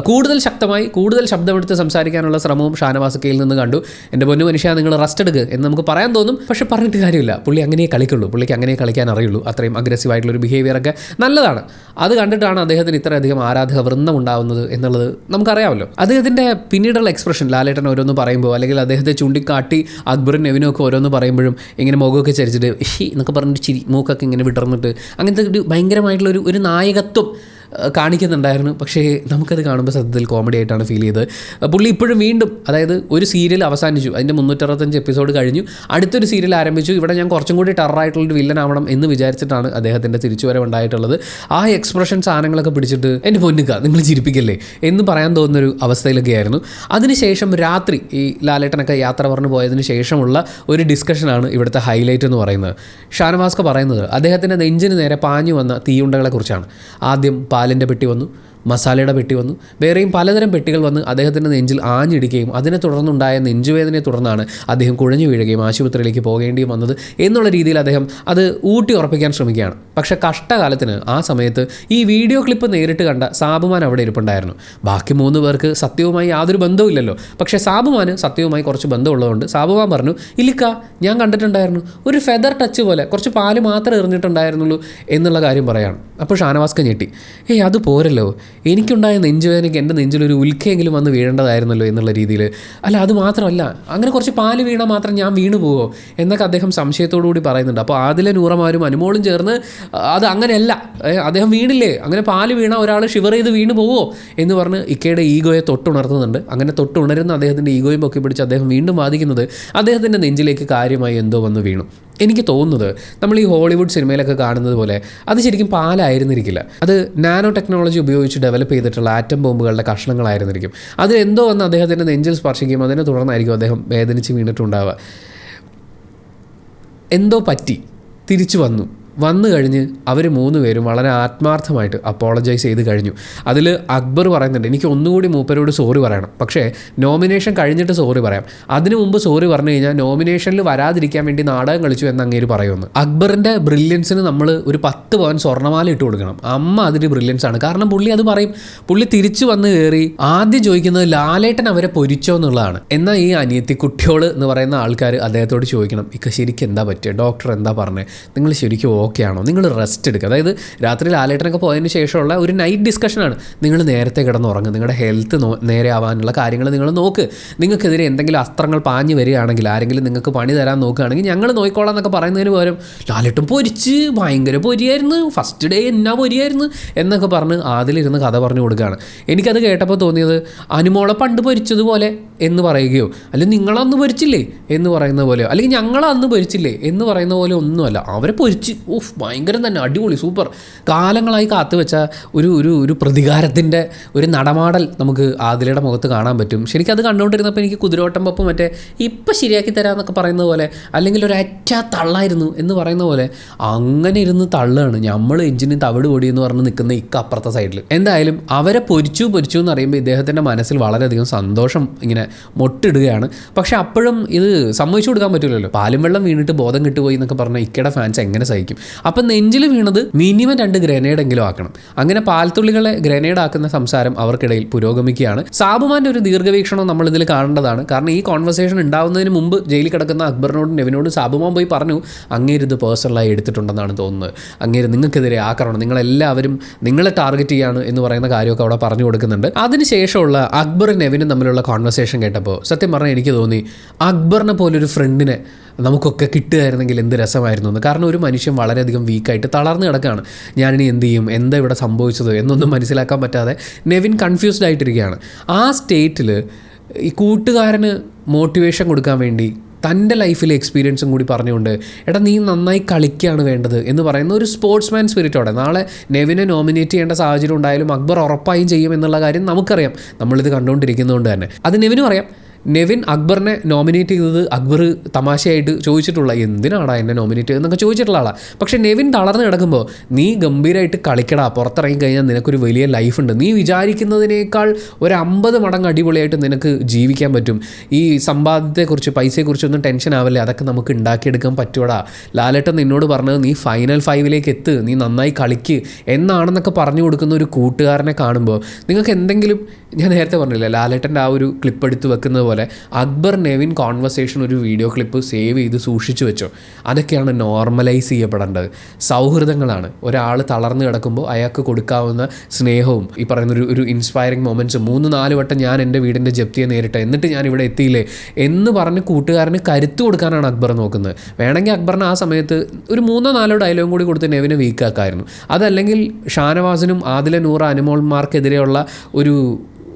കൂടുതൽ ശക്തമായി കൂടുതൽ ശബ്ദമെടുത്ത് സംസാരിക്കാനുള്ള ശ്രമവും ഷാനവാസ് കെയിൽ നിന്ന് കണ്ടു. എൻ്റെ പൊന്നു മനുഷ്യ, നിങ്ങൾ റെസ്റ്റ് എടുക്കുക എന്ന് നമുക്ക് പറയാൻ തോന്നും. പക്ഷേ പറഞ്ഞിട്ട് കാര്യമില്ല, പുള്ളി അങ്ങനെ കളിക്കുള്ളൂ, പുള്ളിക്ക് അങ്ങനെ കളിക്കാൻ അറിയുള്ളൂ. അത്രയും അഗ്രസീവായിട്ടുള്ളൊരു ബിഹേവിയറൊക്കെ നല്ലതാണ്. അത് കണ്ടിട്ടാണ് അദ്ദേഹത്തിന് ഇത്രയധികം ആരാധക വൃന്ദം ഉണ്ടാവുന്നത് എന്നുള്ളത് നമുക്കറിയാമല്ലോ. അദ്ദേഹത്തിൻ്റെ പിന്നീടുള്ള എക്സ്പ്രഷൻ, ലാലേട്ടൻ ഓരോന്ന് പറയുമ്പോൾ അല്ലെങ്കിൽ അദ്ദേഹത്തെ ചൂണ്ടിക്കാട്ടി അക്ബറും നെവിനും ഒക്കെ ഓരോന്ന് പറയുമ്പോഴും ഇങ്ങനെ മുഖമൊക്കെ ചരിച്ചിട്ട് എന്നൊക്കെ പറഞ്ഞിട്ട് ചിരി മൂക്കൊക്കെ ഇങ്ങനെ വിടർന്നിട്ട് അങ്ങനത്തെ ഒരു ഭയങ്കരമായിട്ടുള്ള ഒരു നായകത്വം കാണിക്കുന്നുണ്ടായിരുന്നു. പക്ഷേ നമുക്കത് കാണുമ്പോൾ സത്യത്തിൽ കോമഡി ആയിട്ടാണ് ഫീൽ ചെയ്തത്. പുള്ളി ഇപ്പോഴും വീണ്ടും, അതായത് ഒരു സീരിയൽ അവസാനിച്ചു, അതിൻ്റെ 365 എപ്പിസോഡ് കഴിഞ്ഞു, അടുത്തൊരു സീരിയൽ ആരംഭിച്ചു. ഇവിടെ ഞാൻ കുറച്ചും കൂടി ടെററായിട്ടുള്ളൊരു വില്ലനാവണം എന്ന് വിചാരിച്ചിട്ടാണ് അദ്ദേഹത്തിൻ്റെ തിരിച്ചുവരവ് ഉണ്ടായിട്ടുള്ളത്. ആ എക്സ്പ്രഷൻ സാധനങ്ങളൊക്കെ പിടിച്ചിട്ട് എൻ്റെ പൊന്നുക നിങ്ങൾ ചിരിപ്പിക്കല്ലേ എന്ന് പറയാൻ തോന്നുന്നൊരു അവസ്ഥയിലൊക്കെ ആയിരുന്നു. അതിനുശേഷം രാത്രി ഈ ലാലേട്ടനൊക്കെ യാത്ര പറഞ്ഞു പോയതിന് ശേഷമുള്ള ഒരു ഡിസ്കഷനാണ് ഇവിടുത്തെ ഹൈലൈറ്റ് എന്ന് പറയുന്നത്. ഷാനവാസ് പറയുന്നത് അദ്ദേഹത്തിൻ്റെ നെഞ്ചിന് നേരെ പാഞ്ഞു വന്ന തീയുണ്ടകളെക്കുറിച്ചാണ്. ആദ്യം പാലിൻ്റെ പെട്ടി വന്നു, മസാലയുടെ പെട്ടി വന്നു, വേറെയും പലതരം പെട്ടികൾ വന്ന് അദ്ദേഹത്തിൻ്റെ നെഞ്ചിൽ ആഞ്ഞിടിക്കുകയും അതിനെ തുടർന്നുണ്ടായ നെഞ്ചുവേദനയെ തുടർന്നാണ് അദ്ദേഹം കുഴഞ്ഞു വീഴുകയും ആശുപത്രിയിലേക്ക് പോകേണ്ടിയും വന്നത് എന്നുള്ള രീതിയിൽ അദ്ദേഹം അത് ഊട്ടി ഉറപ്പിക്കാൻ ശ്രമിക്കുകയാണ്. പക്ഷേ കഷ്ടകാലത്തിന് ആ സമയത്ത് ഈ വീഡിയോ ക്ലിപ്പ് നേരിട്ട് കണ്ട സാബുമാൻ അവിടെ ഇരിപ്പുണ്ടായിരുന്നു. ബാക്കി 3 പേർക്ക് സത്യവുമായി യാതൊരു ബന്ധവുമില്ലല്ലോ. പക്ഷേ സാബുമാന് സത്യവുമായി കുറച്ച് ബന്ധമുള്ളതുകൊണ്ട് സാബുമാൻ പറഞ്ഞു, ഇല്ലിക്ക ഞാൻ കണ്ടിട്ടുണ്ടായിരുന്നു, ഒരു ഫെദർ ടച്ച് പോലെ കുറച്ച് പാല് മാത്രമേ എറിഞ്ഞിട്ടുണ്ടായിരുന്നുള്ളൂ എന്നുള്ള കാര്യം പറയാണ്. അപ്പോൾ ഷാനവാസ്ക ഞെട്ടി, അത് പോരല്ലോ, എനിക്കുണ്ടായ നെഞ്ചുവേദനയ്ക്ക് എൻ്റെ നെഞ്ചിലൊരു ഉൽക്കയെങ്കിലും വന്ന് വീഴേണ്ടതായിരുന്നല്ലോ എന്നുള്ള രീതിയിൽ. അല്ല അത് മാത്രമല്ല, അങ്ങനെ കുറച്ച് പാല് വീണാൽ മാത്രം ഞാൻ വീണു പോവോ എന്നൊക്കെ അദ്ദേഹം സംശയത്തോടു കൂടി പറയുന്നുണ്ട്. അപ്പോൾ ആദിലെ നൂറമാരും അനുമോളും ചേർന്ന് അത് അങ്ങനെയല്ല, അദ്ദേഹം വീണില്ലേ, അങ്ങനെ പാല് വീണാൽ ഒരാൾ ഷിവർ ചെയ്ത് വീണ് പോവോ എന്ന് പറഞ്ഞ് ഇക്കയുടെ ഈഗോയെ തൊട്ടുണർത്തുന്നുണ്ട്. അങ്ങനെ തൊട്ടുണരുന്ന അദ്ദേഹത്തിൻ്റെ ഈഗോയും പൊക്കി പിടിച്ച് അദ്ദേഹം വീണ്ടും വാദിക്കുന്നത് അദ്ദേഹത്തിൻ്റെ നെഞ്ചിലേക്ക് കാര്യമായി എന്തോ വന്ന് വീണു. എനിക്ക് തോന്നുന്നത് നമ്മൾ ഈ ഹോളിവുഡ് സിനിമയിലൊക്കെ കാണുന്നത് പോലെ അത് ശരിക്കും പാലായിരുന്നിരിക്കില്ല, അത് നാനോ ടെക്നോളജി ഉപയോഗിച്ച് ഡെവലപ്പ് ചെയ്തിട്ടുള്ള ആറ്റം ബോംബുകളുടെ കഷ്ണങ്ങളായിരുന്നിരിക്കും. അത് എന്തോ വന്ന് അദ്ദേഹത്തിൻ്റെ നെഞ്ചിൽ സ്പർശിക്കും, അതിനെ തുടർന്നായിരിക്കും അദ്ദേഹം വേദനിച്ച് വീണിട്ടുണ്ടാവുക. എന്തോ പറ്റി തിരിച്ചു വന്നു കഴിഞ്ഞ് അവർ 3 പേരും വളരെ ആത്മാർത്ഥമായിട്ട് അപ്പോളജൈസ് ചെയ്ത് കഴിഞ്ഞു. അതിൽ അക്ബർ പറയുന്നുണ്ട്, എനിക്ക് ഒന്നുകൂടി മൂപ്പരോട് സോറി പറയണം, പക്ഷേ നോമിനേഷൻ കഴിഞ്ഞിട്ട് സോറി പറയാം, അതിനു മുമ്പ് സോറി പറഞ്ഞു കഴിഞ്ഞാൽ നോമിനേഷനിൽ വരാതിരിക്കാൻ വേണ്ടി നാടകം കളിച്ചു എന്ന് അങ്ങേര് പറയുന്നു. അക്ബറിൻ്റെ ബ്രില്യൻസിന് നമ്മൾ ഒരു 10 പവൻ സ്വർണ്ണമാല ഇട്ട് കൊടുക്കണം. അമ്മ അതിൻ്റെ ബ്രില്യൻസ് ആണ്. കാരണം പുള്ളി അത് പറയും. പുള്ളി തിരിച്ചു വന്ന് കയറി ആദ്യം ചോദിക്കുന്നത് ലാലേട്ടൻ അവരെ പൊരിച്ചോ എന്നുള്ളതാണ്. എന്നാൽ ഈ അനിയത്തി കുട്ടിയോള് എന്ന് പറയുന്ന ആൾക്കാർ അദ്ദേഹത്തോട് ചോദിക്കണം, ഇക്ക ശരിക്കും എന്താ പറ്റുക, ഡോക്ടർ എന്താ പറഞ്ഞത്, നിങ്ങൾ ശരിക്കും ഓക്കെ ആണോ, നിങ്ങൾ റെസ്റ്റ് എടുക്കുക. അതായത് രാത്രി ലാലേട്ടനൊക്കെ പോയതിന് ശേഷമുള്ള ഒരു നൈറ്റ് ഡിസ്കഷനാണ്. നിങ്ങൾ നേരത്തെ കിടന്നുറങ്ങുക, നിങ്ങളുടെ ഹെൽത്ത് നേരെ ആവാനുള്ള കാര്യങ്ങൾ നിങ്ങൾ നോക്ക്, നിങ്ങൾക്കെതിരെ എന്തെങ്കിലും അസ്ത്രങ്ങൾ പാഞ്ഞു വരികയാണെങ്കിൽ, ആരെങ്കിലും നിങ്ങൾക്ക് പണി തരാൻ നോക്കുകയാണെങ്കിൽ ഞങ്ങൾ നോക്കിക്കോളാം എന്നൊക്കെ പറയുന്നതിന് പകരം ലാലേട്ടൻ പൊരിച്ച് ഭയങ്കര പൊരിയായിരുന്നു, ഫസ്റ്റ് ഡേ എന്നാ പൊരിയായിരുന്നു എന്നൊക്കെ പറഞ്ഞ് അതിലിരുന്ന് കഥ പറഞ്ഞു കൊടുക്കുകയാണ്. എനിക്കത് കേട്ടപ്പോൾ തോന്നിയത് അനുമോളെ പണ്ട് പൊരിച്ചതുപോലെ എന്ന് പറയുകയോ, അല്ലെങ്കിൽ നിങ്ങളന്ന് പൊരിച്ചില്ലേ എന്ന് പറയുന്ന പോലെയോ, അല്ലെങ്കിൽ ഞങ്ങളന്ന് പൊരിച്ചില്ലേ എന്ന് പറയുന്ന പോലെ ഒന്നുമല്ല. അവരെ പൊരിച്ച് ഭയങ്കരം തന്നെ, അടിപൊളി, സൂപ്പർ. കാലങ്ങളായി കാത്തുവെച്ച ഒരു പ്രതികാരത്തിൻ്റെ ഒരു നടമാടൽ നമുക്ക് ആദിലയുടെ മുഖത്ത് കാണാൻ പറ്റും. ശരിക്കും അത് കണ്ടുകൊണ്ടിരുന്നപ്പോൾ എനിക്ക് കുതിരോട്ടം പപ്പ് മറ്റേ ഇപ്പം ശരിയാക്കി തരാമെന്നൊക്കെ പറയുന്ന പോലെ, അല്ലെങ്കിൽ ഒരു അറ്റാ തള്ളായിരുന്നു എന്ന് പറയുന്ന പോലെ അങ്ങനെ ഇരുന്ന് തള്ളുകയാണ്. നമ്മൾ എഞ്ചിന് തവിട് പൊടി എന്ന് പറഞ്ഞ് നിൽക്കുന്ന ഇക്ക അപ്പുറത്തെ സൈഡിൽ. എന്തായാലും അവരെ പൊരിച്ചു എന്ന് പറയുമ്പോൾ ഇദ്ദേഹത്തിൻ്റെ മനസ്സിൽ വളരെയധികം സന്തോഷം ഇങ്ങനെ മൊട്ടിടുകയാണ്. പക്ഷെ അപ്പോഴും ഇത് സമ്മതിച്ചു കൊടുക്കാൻ പറ്റില്ലല്ലോ. പാലും വെള്ളം വീണിട്ട് ബോധം കിട്ടുപോയി എന്നൊക്കെ പറഞ്ഞാൽ ഇക്കയുടെ ഫാൻസ് എങ്ങനെ സഹിക്കും? അപ്പം നെഞ്ചിൽ വീണത് മിനിമം 2 ഗ്രനേഡെങ്കിലും ആക്കണം. അങ്ങനെ പാൽത്തുള്ളികളെ ഗ്രനേഡ് ആക്കുന്ന സംസാരം അവർക്കിടയിൽ പുരോഗമിക്കുകയാണ്. സാബുമാൻ്റെ ഒരു ദീർഘവീക്ഷണം നമ്മൾ ഇതിൽ കാണേണ്ടതാണ്. കാരണം ഈ കോൺവെർസേഷൻ ഉണ്ടാവുന്നതിന് മുമ്പ് ജയിലിൽ കിടക്കുന്ന അക്ബറിനോടും നെവിനോടും സാബുമാൻ പോയി പറഞ്ഞു, അങ്ങേരിത് പേഴ്സണലായി എടുത്തിട്ടുണ്ടെന്നാണ് തോന്നുന്നത്, അങ്ങേര് നിങ്ങൾക്കെതിരെ ആക്രമണം, നിങ്ങളെല്ലാവരും നിങ്ങളെ ടാർഗറ്റ് ചെയ്യാണ് എന്ന് പറയുന്ന കാര്യമൊക്കെ അവിടെ പറഞ്ഞു കൊടുക്കുന്നുണ്ട്. അതിനുശേഷമുള്ള അക്ബറും നെവിനും തമ്മിലുള്ള കോൺവെർസേഷൻ കേട്ടപ്പോൾ സത്യം പറഞ്ഞാൽ എനിക്ക് തോന്നി അക്ബറിനെ പോലൊരു ഫ്രണ്ടിനെ നമുക്കൊക്കെ കിട്ടുകയായിരുന്നെങ്കിൽ എന്ത് രസമായിരുന്നു എന്ന്. കാരണം ഒരു മനുഷ്യൻ വളരെയധികം വീക്കായിട്ട് തളർന്ന് കിടക്കുകയാണ്. ഞാനിനി എന്ത് ചെയ്യും, എന്താ ഇവിടെ സംഭവിച്ചത് എന്നൊന്നും മനസ്സിലാക്കാൻ പറ്റാതെ നെവിൻ കൺഫ്യൂസ്ഡ് ആയിട്ടിരിക്കുകയാണ്. ആ സ്റ്റേറ്റിൽ ഈ കൂട്ടുകാരന് മോട്ടിവേഷൻ കൊടുക്കാൻ വേണ്ടി തൻ്റെ ലൈഫിലെ എക്സ്പീരിയൻസും കൂടി പറഞ്ഞുകൊണ്ട്, എടാ നീ നന്നായി കളിക്കുകയാണ് വേണ്ടത് എന്ന് പറയുന്ന ഒരു സ്പോർട്സ്മാൻ സ്പിരിറ്റോടെ നാളെ നെവിനെ നോമിനേറ്റ് ചെയ്യേണ്ട സാഹചര്യം ഉണ്ടായാലും അക്ബർ ഉറപ്പായും ചെയ്യും എന്നുള്ള കാര്യം നമുക്കറിയാം, നമ്മളിത് കണ്ടുകൊണ്ടിരിക്കുന്നതുകൊണ്ട് തന്നെ. അത് നെവിനും അറിയാം. നെവിൻ അക്ബറിനെ നോമിനേറ്റ് ചെയ്തത് അക്ബർ തമാശയായിട്ട് ചോദിച്ചിട്ടുള്ള എന്തിനാടാ എന്നെ നോമിനേറ്റ് ചെയ്തതെന്നൊക്കെ ചോദിച്ചിട്ടുള്ള ആളാണ്. പക്ഷേ നെവിൻ തളർന്ന് കിടക്കുമ്പോൾ നീ ഗംഭീരമായിട്ട് കളിക്കടാ, പുറത്തിറങ്ങി കഴിഞ്ഞാൽ നിനക്കൊരു വലിയ ലൈഫുണ്ട്, നീ വിചാരിക്കുന്നതിനേക്കാൾ ഒരു 50 മടങ്ങ് അടിപൊളിയായിട്ട് നിനക്ക് ജീവിക്കാൻ പറ്റും, ഈ സമ്പാദ്യത്തെക്കുറിച്ച് പൈസയെക്കുറിച്ചൊന്നും ടെൻഷൻ ആവില്ലേ, അതൊക്കെ നമുക്ക് ഉണ്ടാക്കിയെടുക്കാൻ പറ്റൂടാ, ലാലേട്ടൻ നിന്നോട് പറഞ്ഞത് നീ ഫൈനൽ 5ലേക്ക് എത്ത്, നീ നന്നായി കളിക്ക് എന്നാണെന്നൊക്കെ പറഞ്ഞു കൊടുക്കുന്ന ഒരു കൂട്ടുകാരനെ കാണുമ്പോൾ നിങ്ങൾക്ക് എന്തെങ്കിലും, ഞാൻ നേരത്തെ പറഞ്ഞില്ല ലാലേട്ടൻ്റെ ആ ഒരു ക്ലിപ്പ് എടുത്ത് വെക്കുന്നത് പോലെ അക്ബർ നെവിൻ കോൺവെർസേഷൻ ഒരു വീഡിയോ ക്ലിപ്പ് സേവ് ചെയ്ത് സൂക്ഷിച്ചു വെച്ചോ. അതൊക്കെയാണ് നോർമലൈസ് ചെയ്യപ്പെടേണ്ടത്. സൗഹൃദങ്ങളാണ്. ഒരാൾ തളർന്നു കിടക്കുമ്പോൾ അയാൾക്ക് കൊടുക്കാവുന്ന സ്നേഹവും ഈ പറയുന്ന ഒരു ഇൻസ്പയറിംഗ് മൊമെൻറ്റ്സും 3-4 വട്ടം ഞാൻ എൻ്റെ വീടിൻ്റെ ജപ്തിയെ നേരിട്ട് എന്നിട്ട് ഞാൻ ഇവിടെ എത്തിയില്ലേ എന്ന് പറഞ്ഞ് കൂട്ടുകാരന് കരുത്ത് കൊടുക്കാനാണ് അക്ബർ നോക്കുന്നത്. വേണമെങ്കിൽ അക്ബറിന് ആ സമയത്ത് ഒരു 3-4 ഡയലോഗും കൂടി കൊടുത്ത് നെവിനെ വീക്കാക്കായിരുന്നു. അതല്ലെങ്കിൽ ഷാനവാസിനും ആദില നൂറ അനുമോൾമാർക്കെതിരെയുള്ള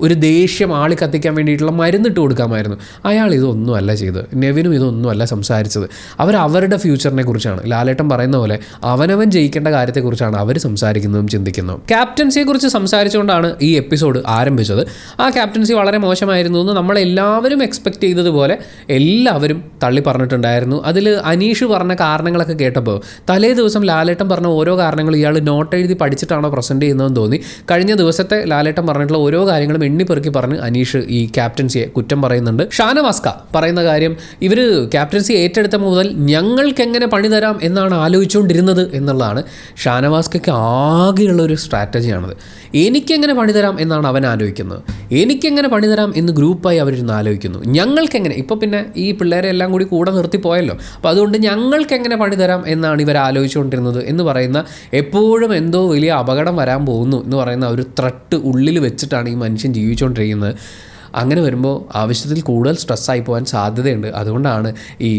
ഒരു ദേഷ്യം ആളി കത്തിക്കാൻ വേണ്ടിയിട്ടുള്ള മരുന്നിട്ട് കൊടുക്കാമായിരുന്നു. അയാൾ ഇതൊന്നുമല്ല ചെയ്തത്. നെവിനും ഇതൊന്നുമല്ല സംസാരിച്ചത്. അവരുടെ ഫ്യൂച്ചറിനെ കുറിച്ചാണ്. ലാലേട്ടൻ പറയുന്ന പോലെ അവനവൻ ജയിക്കേണ്ട കാര്യത്തെക്കുറിച്ചാണ് അവർ സംസാരിക്കുന്നതും ചിന്തിക്കുന്നതും. ക്യാപ്റ്റൻസിയെക്കുറിച്ച് സംസാരിച്ചുകൊണ്ടാണ് ഈ എപ്പിസോഡ് ആരംഭിച്ചത്. ആ ക്യാപ്റ്റൻസി വളരെ മോശമായിരുന്നു എന്ന് നമ്മളെല്ലാവരും എക്സ്പെക്റ്റ് ചെയ്തതുപോലെ എല്ലാവരും തള്ളി പറഞ്ഞിട്ടുണ്ടായിരുന്നു. അതിൽ അനീഷ് പറഞ്ഞ കാരണങ്ങളൊക്കെ കേട്ടപ്പോൾ തലേ ദിവസം ലാലേട്ടൻ പറഞ്ഞ ഓരോ കാര്യങ്ങൾ ഇയാൾ നോട്ട് എഴുതി പഠിച്ചിട്ടാണോ പ്രസൻറ്റ് ചെയ്യുന്നതെന്ന് തോന്നി. കഴിഞ്ഞ ദിവസത്തെ ലാലേട്ടൻ പറഞ്ഞിട്ടുള്ള ഓരോ കാര്യങ്ങളും എണ്ണിപ്പെറുക്കി പറഞ്ഞ് അനീഷ് ഈ ക്യാപ്റ്റൻസിയെ കുറ്റം പറയുന്നുണ്ട്. ഷാനവാസ്ക പറയുന്ന കാര്യം, ഇവർ ക്യാപ്റ്റൻസി ഏറ്റെടുത്ത മുതൽ ഞങ്ങൾക്ക് എങ്ങനെ പണി തരാം എന്നാണ് ആലോചിച്ചുകൊണ്ടിരുന്നത് എന്നുള്ളതാണ്. ഷാനവാസ്കയ്ക്ക് ആകെയുള്ളൊരു സ്ട്രാറ്റജിയാണത്. എനിക്കെങ്ങനെ പണി തരാം എന്നാണ് അവൻ ആലോചിക്കുന്നത്. എനിക്കെങ്ങനെ പണി തരാം എന്ന് ഗ്രൂപ്പായി അവരിരുന്ന് ആലോചിക്കുന്നു. ഞങ്ങൾക്കെങ്ങനെ, ഇപ്പോൾ പിന്നെ ഈ പിള്ളേരെ എല്ലാം കൂടെ നിർത്തിപ്പോയല്ലോ, അപ്പോൾ അതുകൊണ്ട് ഞങ്ങൾക്കെങ്ങനെ പണി തരാം എന്നാണ് ഇവർ ആലോചിച്ചുകൊണ്ടിരുന്നത് എന്ന് പറയുന്ന, എപ്പോഴും എന്തോ വലിയ അപകടം വരാൻ പോകുന്നു എന്ന് പറയുന്ന ഒരു ത്രട്ട് ഉള്ളിൽ വെച്ചിട്ടാണ് ഈ മനുഷ്യൻ ജീവിച്ചുകൊണ്ടിരിക്കുന്നത്. അങ്ങനെ വരുമ്പോൾ ആവശ്യത്തിൽ കൂടുതൽ സ്ട്രെസ്സായി പോകാൻ സാധ്യതയുണ്ട്. അതുകൊണ്ടാണ് ഈ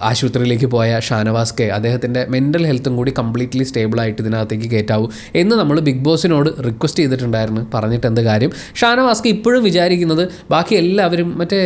ആശുപത്രിയിലേക്ക് പോയ ഷാനവാസ്കെ അദ്ദേഹത്തിൻ്റെ മെൻ്റൽ ഹെൽത്തും കൂടി കംപ്ലീറ്റ്ലി സ്റ്റേബിളായിട്ട് ഇതിനകത്തേക്ക് കയറ്റാവൂ എന്ന് നമ്മൾ ബിഗ് ബോസിനോട് റിക്വസ്റ്റ് ചെയ്തിട്ടുണ്ടായിരുന്നു. പറഞ്ഞിട്ട് എന്ത് കാര്യം? ഷാനവാസ്കെ ഇപ്പോഴും വിചാരിക്കുന്നത് ബാക്കി എല്ലാവരും മറ്റേ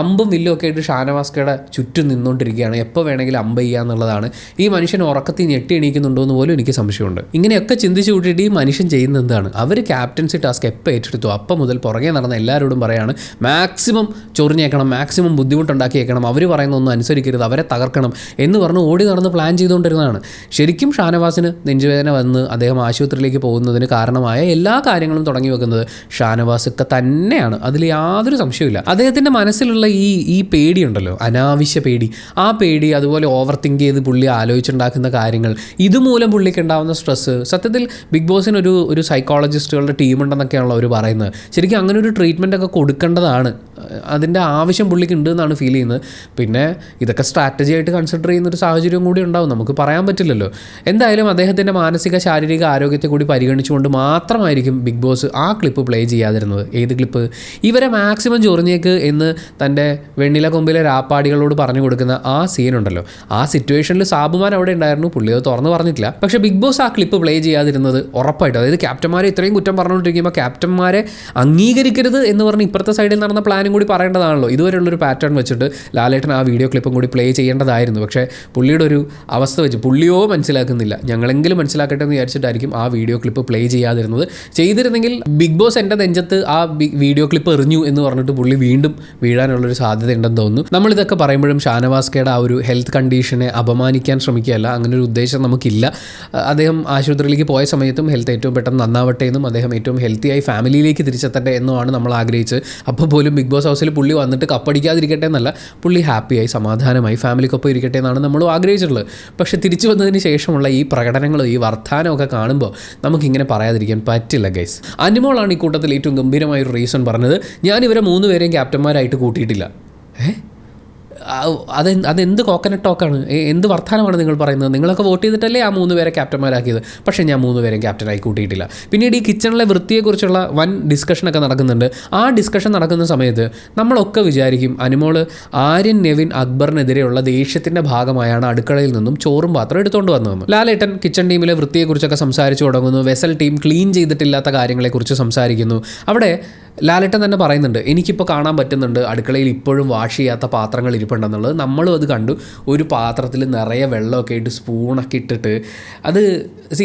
അമ്പും വില്ലും ഒക്കെ ആയിട്ട് ഷാനവാസ്കയുടെ ചുറ്റും നിന്നുകൊണ്ടിരിക്കുകയാണ്, എപ്പോൾ വേണമെങ്കിലും അമ്പ് ചെയ്യുക എന്നുള്ളതാണ്. ഈ മനുഷ്യൻ ഉറക്കത്തിൽ ഞെട്ടി എണീക്കുന്നുണ്ടോ എന്ന് പോലും എനിക്ക് സംശയമുണ്ട്. ഇങ്ങനെയൊക്കെ ചിന്തിച്ച് കൂട്ടിയിട്ട് ഈ മനുഷ്യൻ ചെയ്യുന്നത് എന്താണ്? അവർ ക്യാപ്റ്റൻസി ടാസ്ക് എപ്പോൾ ഏറ്റെടുത്തു അപ്പം മുതൽ പുറകെ നടന്ന എല്ലാവരോടും പറയാണ് മാക്സിമം ചൊറിഞ്ഞേക്കണം, മാക്സിമം ബുദ്ധിമുട്ടുണ്ടാക്കിയേക്കണം, അവർ പറയുന്ന ഒന്നും അനുസരിക്കരുത്, അവരെ തകർക്കണം എന്ന് പറഞ്ഞ് ഓടി നടന്ന് പ്ലാൻ ചെയ്തുകൊണ്ടിരുന്നതാണ്. ശരിക്കും ഷാനവാസിന് നെഞ്ചുവേദന വന്ന് അദ്ദേഹം ആശുപത്രിയിലേക്ക് പോകുന്നതിന് കാരണമായ എല്ലാ കാര്യങ്ങളും തുടങ്ങി വെക്കുന്നത് ഷാനവാസൊക്കെ തന്നെയാണ്. അതിൽ യാതൊരു സംശയമില്ല. അദ്ദേഹത്തിൻ്റെ മനസ്സിലുള്ള ഈ പേടിയുണ്ടല്ലോ, അനാവശ്യ പേടി, ആ പേടി, അതുപോലെ ഓവർ തിങ്ക് ചെയ്ത് പുള്ളി ആലോചിച്ചുണ്ടാക്കുന്ന കാര്യങ്ങൾ, ഇതുമൂലം പുള്ളിക്ക് ഉണ്ടാകുന്ന സ്ട്രെസ്സ്, സത്യത്തിൽ ബിഗ് ബോസിന് ഒരു സൈക്കോളജിസ്റ്റുകളുടെ ടീമുണ്ടെന്നൊക്കെയാണല്ലോ അവർ പറയുന്നത്. ശരിക്കും അങ്ങനെ ഒരു ട്രീറ്റ്മെൻ്റ് ഒക്കെ കൊടുക്കേണ്ടതാണ്. അതിൻ്റെ ആവശ്യം പുള്ളിക്ക് ഉണ്ട് എന്നാണ് ഫീൽ ചെയ്യുന്നത്. പിന്നെ ഇതൊക്കെ സ്ട്രാറ്റജി ആയിട്ട് കൺസിഡർ ചെയ്യുന്നൊരു സാഹചര്യം കൂടി ഉണ്ടാവും, നമുക്ക് പറയാൻ പറ്റില്ലല്ലോ. എന്തായാലും അദ്ദേഹത്തിൻ്റെ മാനസിക ശാരീരിക ആരോഗ്യത്തെ കൂടി പരിഗണിച്ചുകൊണ്ട് മാത്രമായിരിക്കും ബിഗ് ബോസ് ആ ക്ലിപ്പ് പ്ലേ ചെയ്യാതിരുന്നത്. ഏത് ക്ലിപ്പ്? ഇവരെ മാക്സിമം ചൊറിഞ്ഞേക്ക് എന്ന് തൻ്റെ വെണ്ണില കൊമ്പിലെ രാപ്പാടികളോട് പറഞ്ഞു കൊടുക്കുന്ന ആ സീനുണ്ടല്ലോ, ആ സിറ്റുവേഷനിൽ സാബുമാൻ അവിടെ ഉണ്ടായിരുന്നു, പുള്ളി അത് തുറന്ന് പറഞ്ഞിട്ടില്ല. പക്ഷേ ബിഗ് ബോസ് ആ ക്ലിപ്പ് പ്ലേ ചെയ്യാതിരുന്നത് ഉറപ്പായിട്ട്, അതായത് ക്യാപ്റ്റന്മാരെ ഇത്രയും കുറ്റം പറഞ്ഞുകൊണ്ടിരിക്കുമ്പോൾ ക്യാപ്റ്റന്മാരെ അംഗീകരിക്കരുത് എന്ന് പറഞ്ഞ് ഇപ്പുറത്തെ സൈഡിൽ നടന്ന പ്ലാനും കൂടി പറയേണ്ടതാണല്ലോ. ഇതുവരെയുള്ളൊരു പാറ്റേൺ വെച്ചിട്ട് ലാലേട്ടൻ ആ വീഡിയോ ക്ലിപ്പും കൂടി പ്ലേ ചെയ്യേണ്ടതായിരുന്നു. പക്ഷേ പുള്ളിയുടെ ഒരു അവസ്ഥ വെച്ച് പുള്ളിയോ മനസ്സിലാക്കുന്നില്ല, ഞങ്ങളെങ്കിലും മനസ്സിലാക്കട്ടെ എന്ന് വിചാരിച്ചിട്ടായിരിക്കും ആ വീഡിയോ ക്ലിപ്പ് പ്ലേ ചെയ്യാതിരുന്നത്. ചെയ്തിരുന്നെങ്കിൽ ബിഗ് ബോസ് എൻ്റെ നെഞ്ചത്ത് ആ വീഡിയോ ക്ലിപ്പ് എറിഞ്ഞു എന്ന് പറഞ്ഞിട്ട് പുള്ളി വീണ്ടും വീഴാനുള്ളൊരു സാധ്യത ഉണ്ടെന്ന് തോന്നുന്നു. നമ്മളിതൊക്കെ പറയുമ്പോഴും ഷാനവാസ്കയുടെ ആ ഒരു ഹെൽത്ത് കണ്ടീഷനെ അപമാനിക്കാൻ ശ്രമിക്കുകയല്ല, അങ്ങനെ ഒരു ഉദ്ദേശം നമുക്കില്ല. അദ്ദേഹം ആശുപത്രിയിലേക്ക് പോയ സമയത്തും ഹെൽത്ത് ഏറ്റവും പെട്ടെന്ന് നന്നാവട്ടെ എന്നും അദ്ദേഹം ഏറ്റവും ഹെൽത്തിയായി ഫാമിലിയിലേക്ക് തിരിച്ചെത്തട്ടെ എന്നുമാണ് നമ്മൾ ആഗ്രഹിച്ചത്. അപ്പോൾ പോലും ബിഗ് ബോസ് ഹൗസിൽ പുള്ളി വന്നിട്ട് കപ്പടിക്കാതിരിക്കട്ടെ എന്നല്ല, പുള്ളി ഹാപ്പിയായി സമാധാനമായി ഫാമിലിക്കൊപ്പം ഇരിക്കട്ടെ എന്നാണ് നമ്മൾ ആഗ്രഹിച്ചിട്ടുള്ളത്. പക്ഷേ തിരിച്ചു വന്നതിന് ശേഷമുള്ള ഈ പ്രകടനങ്ങളും ഈ വർത്തമാനമൊക്കെ കാണുമ്പോൾ നമുക്കിങ്ങനെ പറയാതിരിക്കാൻ പറ്റില്ല ഗൈസ്. അനുമോളാണ് ഈ കൂട്ടത്തിൽ ഏറ്റവും ഗംഭീരമായൊരു റീസൺ പറഞ്ഞത്, ഞാൻ ഇവരെ 3 പേരെയും ക്യാപ്റ്റന്മാരായിട്ട് കൂട്ടിയിട്ടില്ല. അതെന്ത് കോക്കനട്ട് ടോക്കാണ്? എന്ത് വർത്തമാനമാണ് നിങ്ങൾ പറയുന്നത്? നിങ്ങളൊക്കെ വോട്ട് ചെയ്തിട്ടല്ലേ ആ 3 പേരെ ക്യാപ്റ്റന്മാരാക്കിയത്? പക്ഷേ ഞാൻ 3 പേരെയും ക്യാപ്റ്റനായി കൂട്ടിയിട്ടില്ല. പിന്നീട് ഈ കിച്ചണിലെ വൃത്തിയെക്കുറിച്ചുള്ള വൻ ഡിസ്കഷനൊക്കെ നടക്കുന്നുണ്ട്. ആ ഡിസ്കഷൻ നടക്കുന്ന സമയത്ത് നമ്മളൊക്കെ വിചാരിക്കും അനുമോള് ആര്യൻ, നെവിൻ, അക്ബറിനെതിരെയുള്ള ദേഷ്യത്തിൻ്റെ ഭാഗമായാണ് അടുക്കളയിൽ നിന്നും ചോറും പാത്രം എടുത്തുകൊണ്ട് വന്നതെന്ന്. ലാലേട്ടൻ കിച്ചൺ ടീമിലെ വൃത്തിയെക്കുറിച്ചൊക്കെ സംസാരിച്ചു തുടങ്ങുന്നു. വെസൽ ടീം ക്ലീൻ ചെയ്തിട്ടില്ലാത്ത കാര്യങ്ങളെക്കുറിച്ച് സംസാരിക്കുന്നു. അവിടെ ലാലേട്ടൻ തന്നെ പറയുന്നുണ്ട്, എനിക്കിപ്പോൾ കാണാൻ പറ്റുന്നുണ്ട് അടുക്കളയിൽ ഇപ്പോഴും വാഷ് ചെയ്യാത്ത പാത്രങ്ങൾ ഇരിപ്പുണ്ടെന്നുള്ളത്. നമ്മളും അത് കണ്ടു. ഒരു പാത്രത്തിൽ നിറയെ വെള്ളമൊക്കെ ആയിട്ട് സ്പൂണൊക്കെ ഇട്ടിട്ട് അത്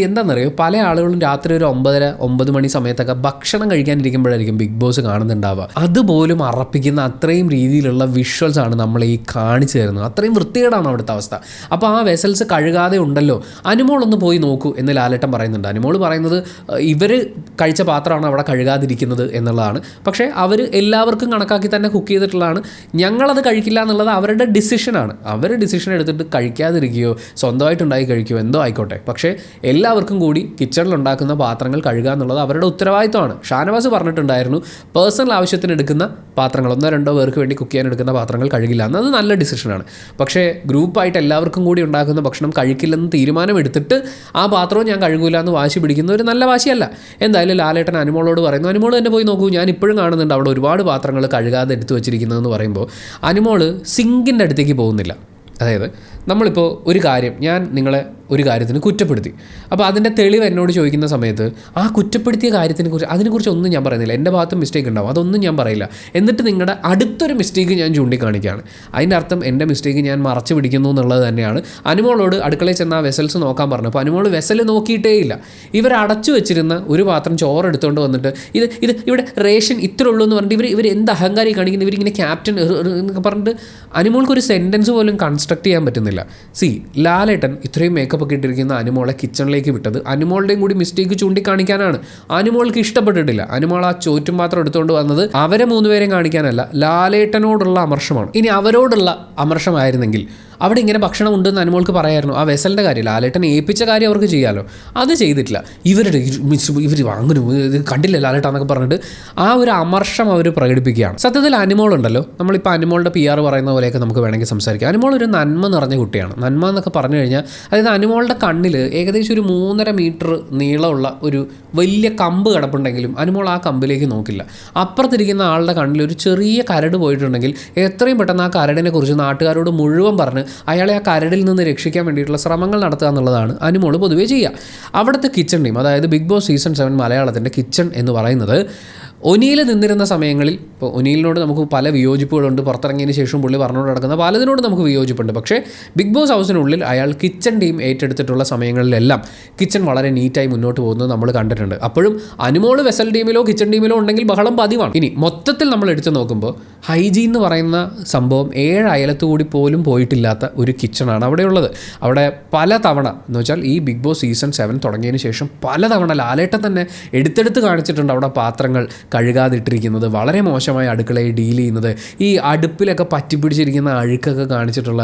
എന്താണെന്നറിയോ, പല ആളുകളും രാത്രി ഒരു 9 മണി സമയത്തൊക്കെ ഭക്ഷണം കഴിക്കാനിരിക്കുമ്പോഴായിരിക്കും ബിഗ് ബോസ് കാണുന്നുണ്ടാവുക. അതുപോലും അറപ്പിക്കുന്ന അത്രയും രീതിയിലുള്ള വിഷ്വൽസ് ആണ് നമ്മൾ ഈ കാണിച്ചു തരുന്നത്. അത്രയും വൃത്തികേടാണ് അവിടുത്തെ അവസ്ഥ. അപ്പോൾ ആ വെസൽസ് കഴുകാതെ ഉണ്ടല്ലോ, അനുമോളൊന്ന് പോയി നോക്കൂ എന്ന് ലാലേട്ടൻ പറയുന്നുണ്ട്. അനുമോൾ പറയുന്നത് ഇവർ കഴിച്ച പാത്രമാണ് അവിടെ കഴുകാതിരിക്കുന്നത് എന്നുള്ളതാണ്. പക്ഷേ അവർ എല്ലാവർക്കും കണക്കാക്കി തന്നെ കുക്ക് ചെയ്തിട്ടുള്ളതാണ്. ഞങ്ങളത് കഴിക്കില്ല എന്നുള്ളത് അവരുടെ ഡിസിഷനാണ്. അവർ ഡിസിഷൻ എടുത്തിട്ട് കഴിക്കാതിരിക്കുകയോ സ്വന്തമായിട്ട് ഉണ്ടാക്കി കഴിക്കുകയോ എന്തോ ആയിക്കോട്ടെ, പക്ഷേ എല്ലാവർക്കും കൂടി കിച്ചണിലുണ്ടാക്കുന്ന പാത്രങ്ങൾ കഴുകുക എന്നുള്ളത് അവരുടെ ഉത്തരവാദിത്വമാണ്. ഷാനവാസ് പറഞ്ഞിട്ടുണ്ടായിരുന്നു, പേഴ്സണൽ ആവശ്യത്തിന് എടുക്കുന്ന പാത്രങ്ങൾ 1-2 പേർക്ക് വേണ്ടി കുക്ക് ചെയ്യാൻ എടുക്കുന്ന പാത്രങ്ങൾ കഴുകില്ല എന്നത് നല്ല ഡിസിഷനാണ്. പക്ഷേ ഗ്രൂപ്പായിട്ട് എല്ലാവർക്കും കൂടി ഉണ്ടാക്കുന്ന ഭക്ഷണം കഴിക്കില്ലെന്ന് തീരുമാനമെടുത്തിട്ട് ആ പാത്രവും ഞാൻ കഴുകില്ല എന്ന് വാശി പിടിക്കുന്ന ഒരു നല്ല വാശിയല്ല. എന്തായാലും ലാലേട്ടൻ അനുമോളോട് പറയുന്നു, അനുമോൾ തന്നെ പോയി നോക്കൂ, ഞാൻ ഇപ്പോഴും കാണുന്നുണ്ട് അവിടെ ഒരുപാട് പാത്രങ്ങൾ കഴുകാതെ എടുത്തു വെച്ചിരിക്കുന്നതെന്ന് പറയുമ്പോൾ അനുമോൾ സിങ്കിൻ്റെ അടുത്തേക്ക് പോകുന്നില്ല. അതായത് നമ്മളിപ്പോൾ ഒരു കാര്യം, ഞാൻ നിങ്ങളെ ഒരു കാര്യത്തിന് കുറ്റപ്പെടുത്തി, അപ്പോൾ അതിൻ്റെ തെളിവ് എന്നോട് ചോദിക്കുന്ന സമയത്ത് ആ കുറ്റപ്പെടുത്തിയ അതിനെക്കുറിച്ച് ഒന്നും ഞാൻ പറയുന്നില്ല. എൻ്റെ ഭാഗത്ത് മിസ്റ്റേക്ക് ഉണ്ടാവും, അതൊന്നും ഞാൻ പറയില്ല. എന്നിട്ട് നിങ്ങളുടെ അടുത്തൊരു മിസ്റ്റേക്ക് ഞാൻ ചൂണ്ടിക്കാണിക്കുകയാണ്. അതിൻ്റെ അർത്ഥം എൻ്റെ മിസ്റ്റേക്ക് ഞാൻ മറച്ചു പിടിക്കുന്നു എന്നുള്ളത് തന്നെയാണ്. അനുമോളോട് അടുക്കളയിൽ ചെന്ന് ആ വെസൽസ് നോക്കാൻ പറഞ്ഞു. അപ്പോൾ അനുമോൾ വെസൽ നോക്കിയിട്ടേ ഇല്ല. ഇവർ അടച്ചു വെച്ചിരുന്ന ഒരു പാത്രം ചോറ് എടുത്തുകൊണ്ട് വന്നിട്ട് ഇത് ഇവിടെ റേഷൻ ഇത്ര ഉള്ളൂ എന്ന് പറഞ്ഞിട്ട് ഇവർ എന്ത് അഹങ്കാരി കാണിക്കുന്നത്, ഇവരിങ്ങനെ ക്യാപ്റ്റൻ എന്നൊക്കെ പറഞ്ഞിട്ട് അനുമോൾക്കൊരു സെൻറ്റൻസ് പോലും കൺസ്ട്രക്ട് ചെയ്യാൻ പറ്റുന്നില്ല. ലാലേട്ടൻ ഇത്രയും മേക്കപ്പ് ഒക്കെ ഇട്ടിരിക്കുന്ന അനുമോളെ കിച്ചണിലേക്ക് വിട്ടത് അനുമോളുടെയും കൂടി മിസ്റ്റേക്ക് ചൂണ്ടിക്കാണിക്കാനാണ്. അനുമോൾക്ക് ഇഷ്ടപ്പെട്ടിട്ടില്ല. അനുമോൾ ആ ചോറ്റും പാത്രം എടുത്തുകൊണ്ട് വന്നത് അവരെ 3 പേരെയും കാണിക്കാനല്ല, ലാലേട്ടനോടുള്ള അമർഷമാണ്. ഇനി അവരോടുള്ള അമർഷമായിരുന്നെങ്കിൽ അവിടെ ഇങ്ങനെ ഭക്ഷണം ഉണ്ടെന്ന് അനുമോൾക്ക് പറയായിരുന്നു. ആ വെസലിൻ്റെ കാര്യം, ലാലേട്ടൻ ഏൽപ്പിച്ച കാര്യം അവർക്ക് ചെയ്യാമല്ലോ, അത് ചെയ്തിട്ടില്ല. ഇവർ വാങ്ങുന്നു, ഇത് കണ്ടില്ല ലാലേട്ടാന്നൊക്കെ പറഞ്ഞിട്ട് ആ ഒരു അമർഷം അവർ പ്രകടിപ്പിക്കുകയാണ്. സത്യത്തിൽ അനുമോളുണ്ടല്ലോ, നമ്മളിപ്പോൾ അനുമോളുടെ PR പറയുന്ന പോലെയൊക്കെ നമുക്ക് വേണമെങ്കിൽ സംസാരിക്കാം. അനുമോൾ ഒരു നന്മ നിറഞ്ഞ കുട്ടിയാണ്. നന്മ എന്നൊക്കെ പറഞ്ഞു കഴിഞ്ഞാൽ അതായത് അനുമോളുടെ കണ്ണിൽ ഏകദേശം ഒരു 3.5 മീറ്റർ നീളമുള്ള ഒരു വലിയ കമ്പ് കിടപ്പുണ്ടെങ്കിലും അനുമോൾ ആ കമ്പിലേക്ക് നോക്കില്ല. അപ്പുറത്തിരിക്കുന്ന ആളുടെ കണ്ണിൽ ഒരു ചെറിയ കരട് പോയിട്ടുണ്ടെങ്കിൽ എത്രയും പെട്ടെന്ന് ആ കരടിനെ കുറിച്ച് നാട്ടുകാരോട് മുഴുവൻ പറഞ്ഞ് അയാളെ ആ കരടിൽ നിന്ന് രക്ഷിക്കാൻ വേണ്ടിയിട്ടുള്ള ശ്രമങ്ങൾ നടത്തുക എന്നുള്ളതാണ് അനുമോൾ പൊതുവേ ചെയ്യുക. അവിടുത്തെ കിച്ചൺ ടീം, അതായത് ബിഗ് ബോസ് സീസൺ 7 മലയാളത്തിൻ്റെ കിച്ചൺ എന്ന് പറയുന്നത് ഒനിയിൽ നിന്നിരുന്ന സമയങ്ങളിൽ, ഇപ്പോൾ ഒനിയിലിനോട് നമുക്ക് പല വിയോജിപ്പുകളുണ്ട്, പുറത്തിറങ്ങിയതിന് ശേഷം പുള്ളി പറഞ്ഞുകൊണ്ട് നടക്കുന്ന പലതിനോട് നമുക്ക് വിയോജിപ്പുണ്ട്. പക്ഷേ ബിഗ് ബോസ് ഹൗസിനുള്ളിൽ അയാൾ കിച്ചൺ ടീം ഏറ്റെടുത്തിട്ടുള്ള സമയങ്ങളിലെല്ലാം കിച്ചൺ വളരെ നീറ്റായി മുന്നോട്ട് പോകുന്നത് നമ്മൾ കണ്ടിട്ടുണ്ട്. അപ്പോഴും അനുമോൾ വെസൽ ടീമിലോ കിച്ചൺ ടീമിലോ ഉണ്ടെങ്കിൽ ബഹളം പതിവാണ്. ഇനി മൊത്തത്തിൽ നമ്മൾ എടുത്തു നോക്കുമ്പോൾ ഹൈജീൻ എന്ന് പറയുന്ന സംഭവം 7 അയലത്തുകൂടി പോലും പോയിട്ടില്ലാത്ത ഒരു കിച്ചണാണ് അവിടെയുള്ളത്. അവിടെ പല തവണ എന്ന് വെച്ചാൽ ഈ ബിഗ് ബോസ് സീസൺ 7 തുടങ്ങിയതിന് ശേഷം പലതവണ ലാലേട്ടൻ തന്നെ എടുത്തെടുത്ത് കാണിച്ചിട്ടുണ്ട് അവിടെ പാത്രങ്ങൾ കഴുകാതിട്ടിരിക്കുന്നത്, വളരെ മോശമായി അടുക്കളയിൽ ഡീൽ ചെയ്യുന്നത്, ഈ അടുപ്പിലൊക്കെ പറ്റിപ്പിടിച്ചിരിക്കുന്ന അഴുക്കൊക്കെ കാണിച്ചിട്ടുള്ള